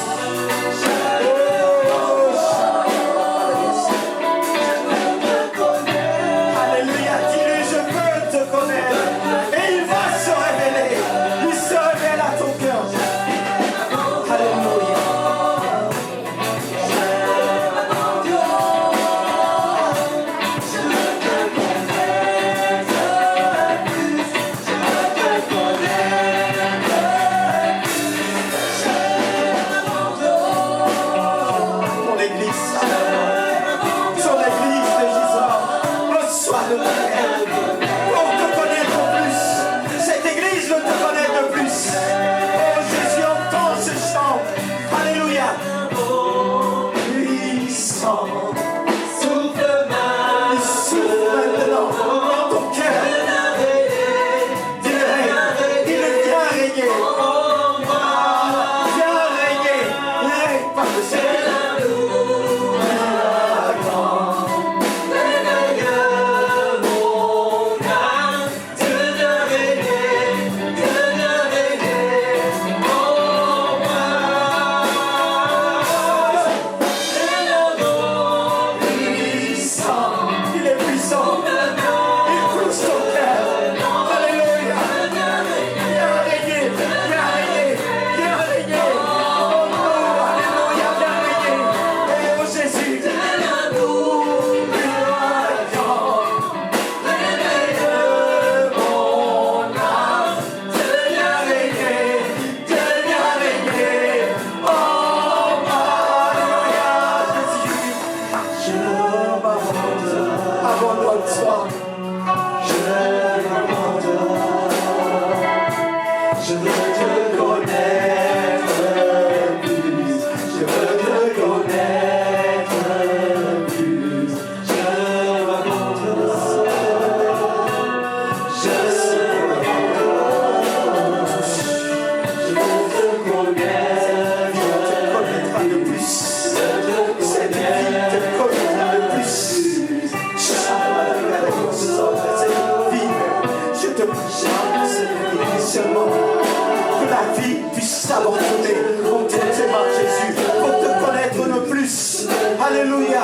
Alléluia.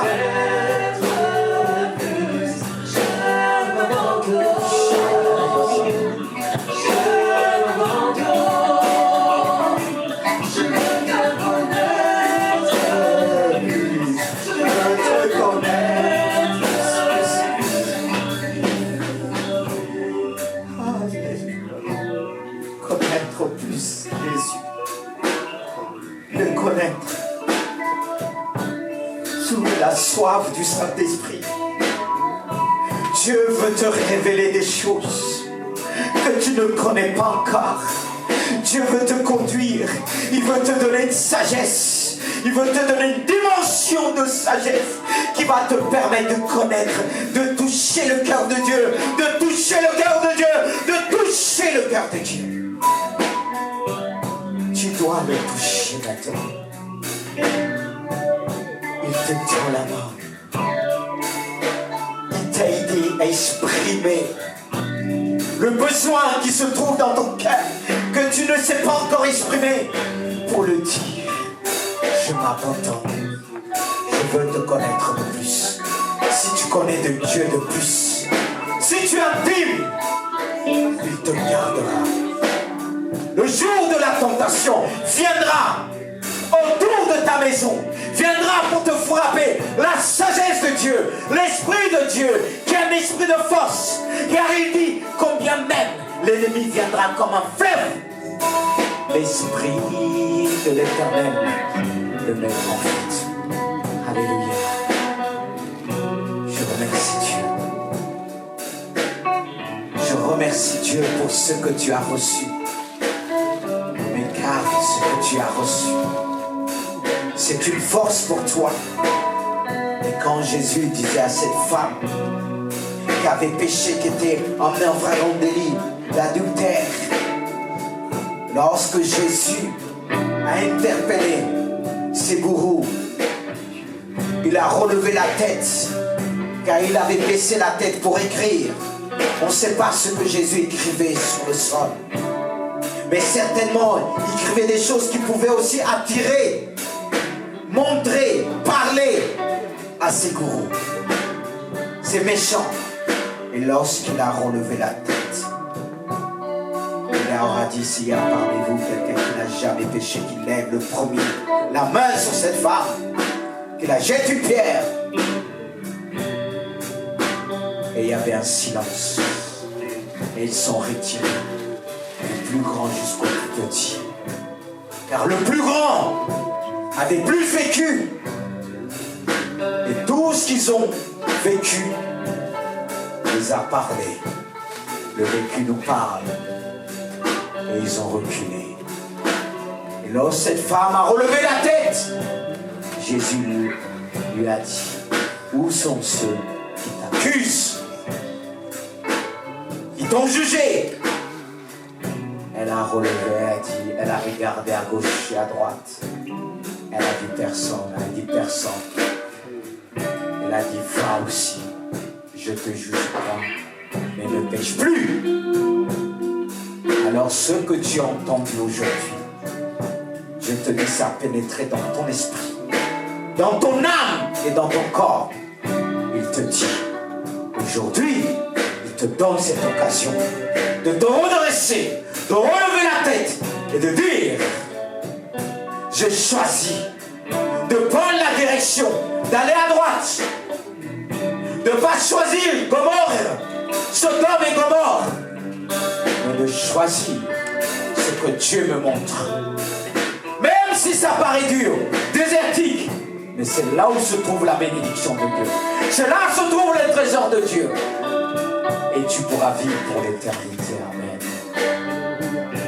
soif du Saint-Esprit. Dieu veut te révéler des choses que tu ne connais pas encore. Dieu veut te conduire. Il veut te donner une sagesse. Il veut te donner une dimension de sagesse qui va te permettre de connaître, de toucher le cœur de Dieu, de toucher le cœur de Dieu, de toucher le cœur de Dieu. Tu dois le toucher maintenant. Il te tend la main. Il t'a aidé à exprimer le besoin qui se trouve dans ton cœur, que tu ne sais pas encore exprimer, pour le dire. Je m'abandonne. Je veux te connaître de plus. Si tu connais de Dieu de plus, si tu intimes, il te gardera. Le jour de la tentation viendra autour de ta maison, viendra pour te frapper. La sagesse de Dieu, l'Esprit de Dieu, qui est un esprit de force, car il dit combien même l'ennemi viendra comme un fleuve, l'Esprit de l'Éternel le met en fuite. Alléluia. Je remercie Dieu. Je remercie Dieu pour ce que tu as reçu. Mais garde ce que tu as reçu. C'est une force pour toi. Et quand Jésus disait à cette femme qui avait péché, qui était emmenée en flagrant délit d'adultère, lorsque Jésus a interpellé ses gourous, il a relevé la tête, car il avait baissé la tête pour écrire. On ne sait pas ce que Jésus écrivait sur le sol, mais certainement il écrivait des choses qui pouvaient aussi attirer, montrer, parler à ses gourous. C'est méchant. Et lorsqu'il a relevé la tête, il aura dit: s'il y a parmi vous quelqu'un qui n'a jamais péché, qu'il lève le premier la main sur cette femme, qu'il la jette une pierre. Et il y avait un silence. Et ils sont retirés, du plus grand jusqu'au plus petit. Car le plus grand avait plus vécu. Et tout ce qu'ils ont vécu les a parlé. Le vécu nous parle. Et ils ont reculé. Et lorsque cette femme a relevé la tête, Jésus lui a dit: où sont ceux qui t'accusent, qui t'ont jugé? Elle a relevé, elle a regardé à gauche et à droite. Elle a dit personne, elle a dit personne. Elle a dit: va aussi, je te juge pas, mais ne pêche plus. Alors ce que tu as entendu aujourd'hui, je te dis, ça a pénétré dans ton esprit, dans ton âme et dans ton corps. Il te dit, aujourd'hui, il te donne cette occasion de te redresser, de relever la tête et de dire: je choisis de prendre la direction, d'aller à droite, de ne pas choisir Gomorrhe, Sodome et Gomorrhe, mais de choisir ce que Dieu me montre. Même si ça paraît dur, désertique, mais c'est là où se trouve la bénédiction de Dieu. C'est là où se trouve le trésor de Dieu. Et tu pourras vivre pour l'éternité. Amen.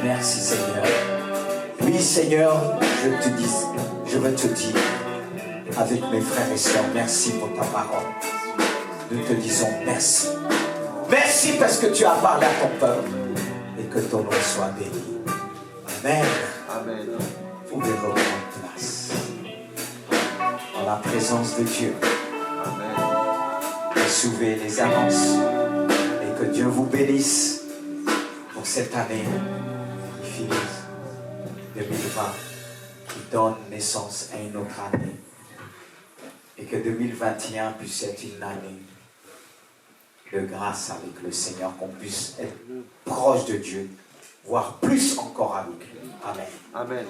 Merci Seigneur. Oui Seigneur, je veux te dire, avec mes frères et sœurs, merci pour ta parole. Nous te disons merci. Merci parce que tu as parlé à ton peuple et que ton nom soit béni. Amen. Amen. Vous pouvez reprendre place en la présence de Dieu. Amen. Recevez les annonces et que Dieu vous bénisse pour cette année qui finit 2020, qui donne naissance à une autre année, et que 2021 puisse être une année de grâce avec le Seigneur, qu'on puisse être proche de Dieu, voire plus encore avec lui. Amen. Amen.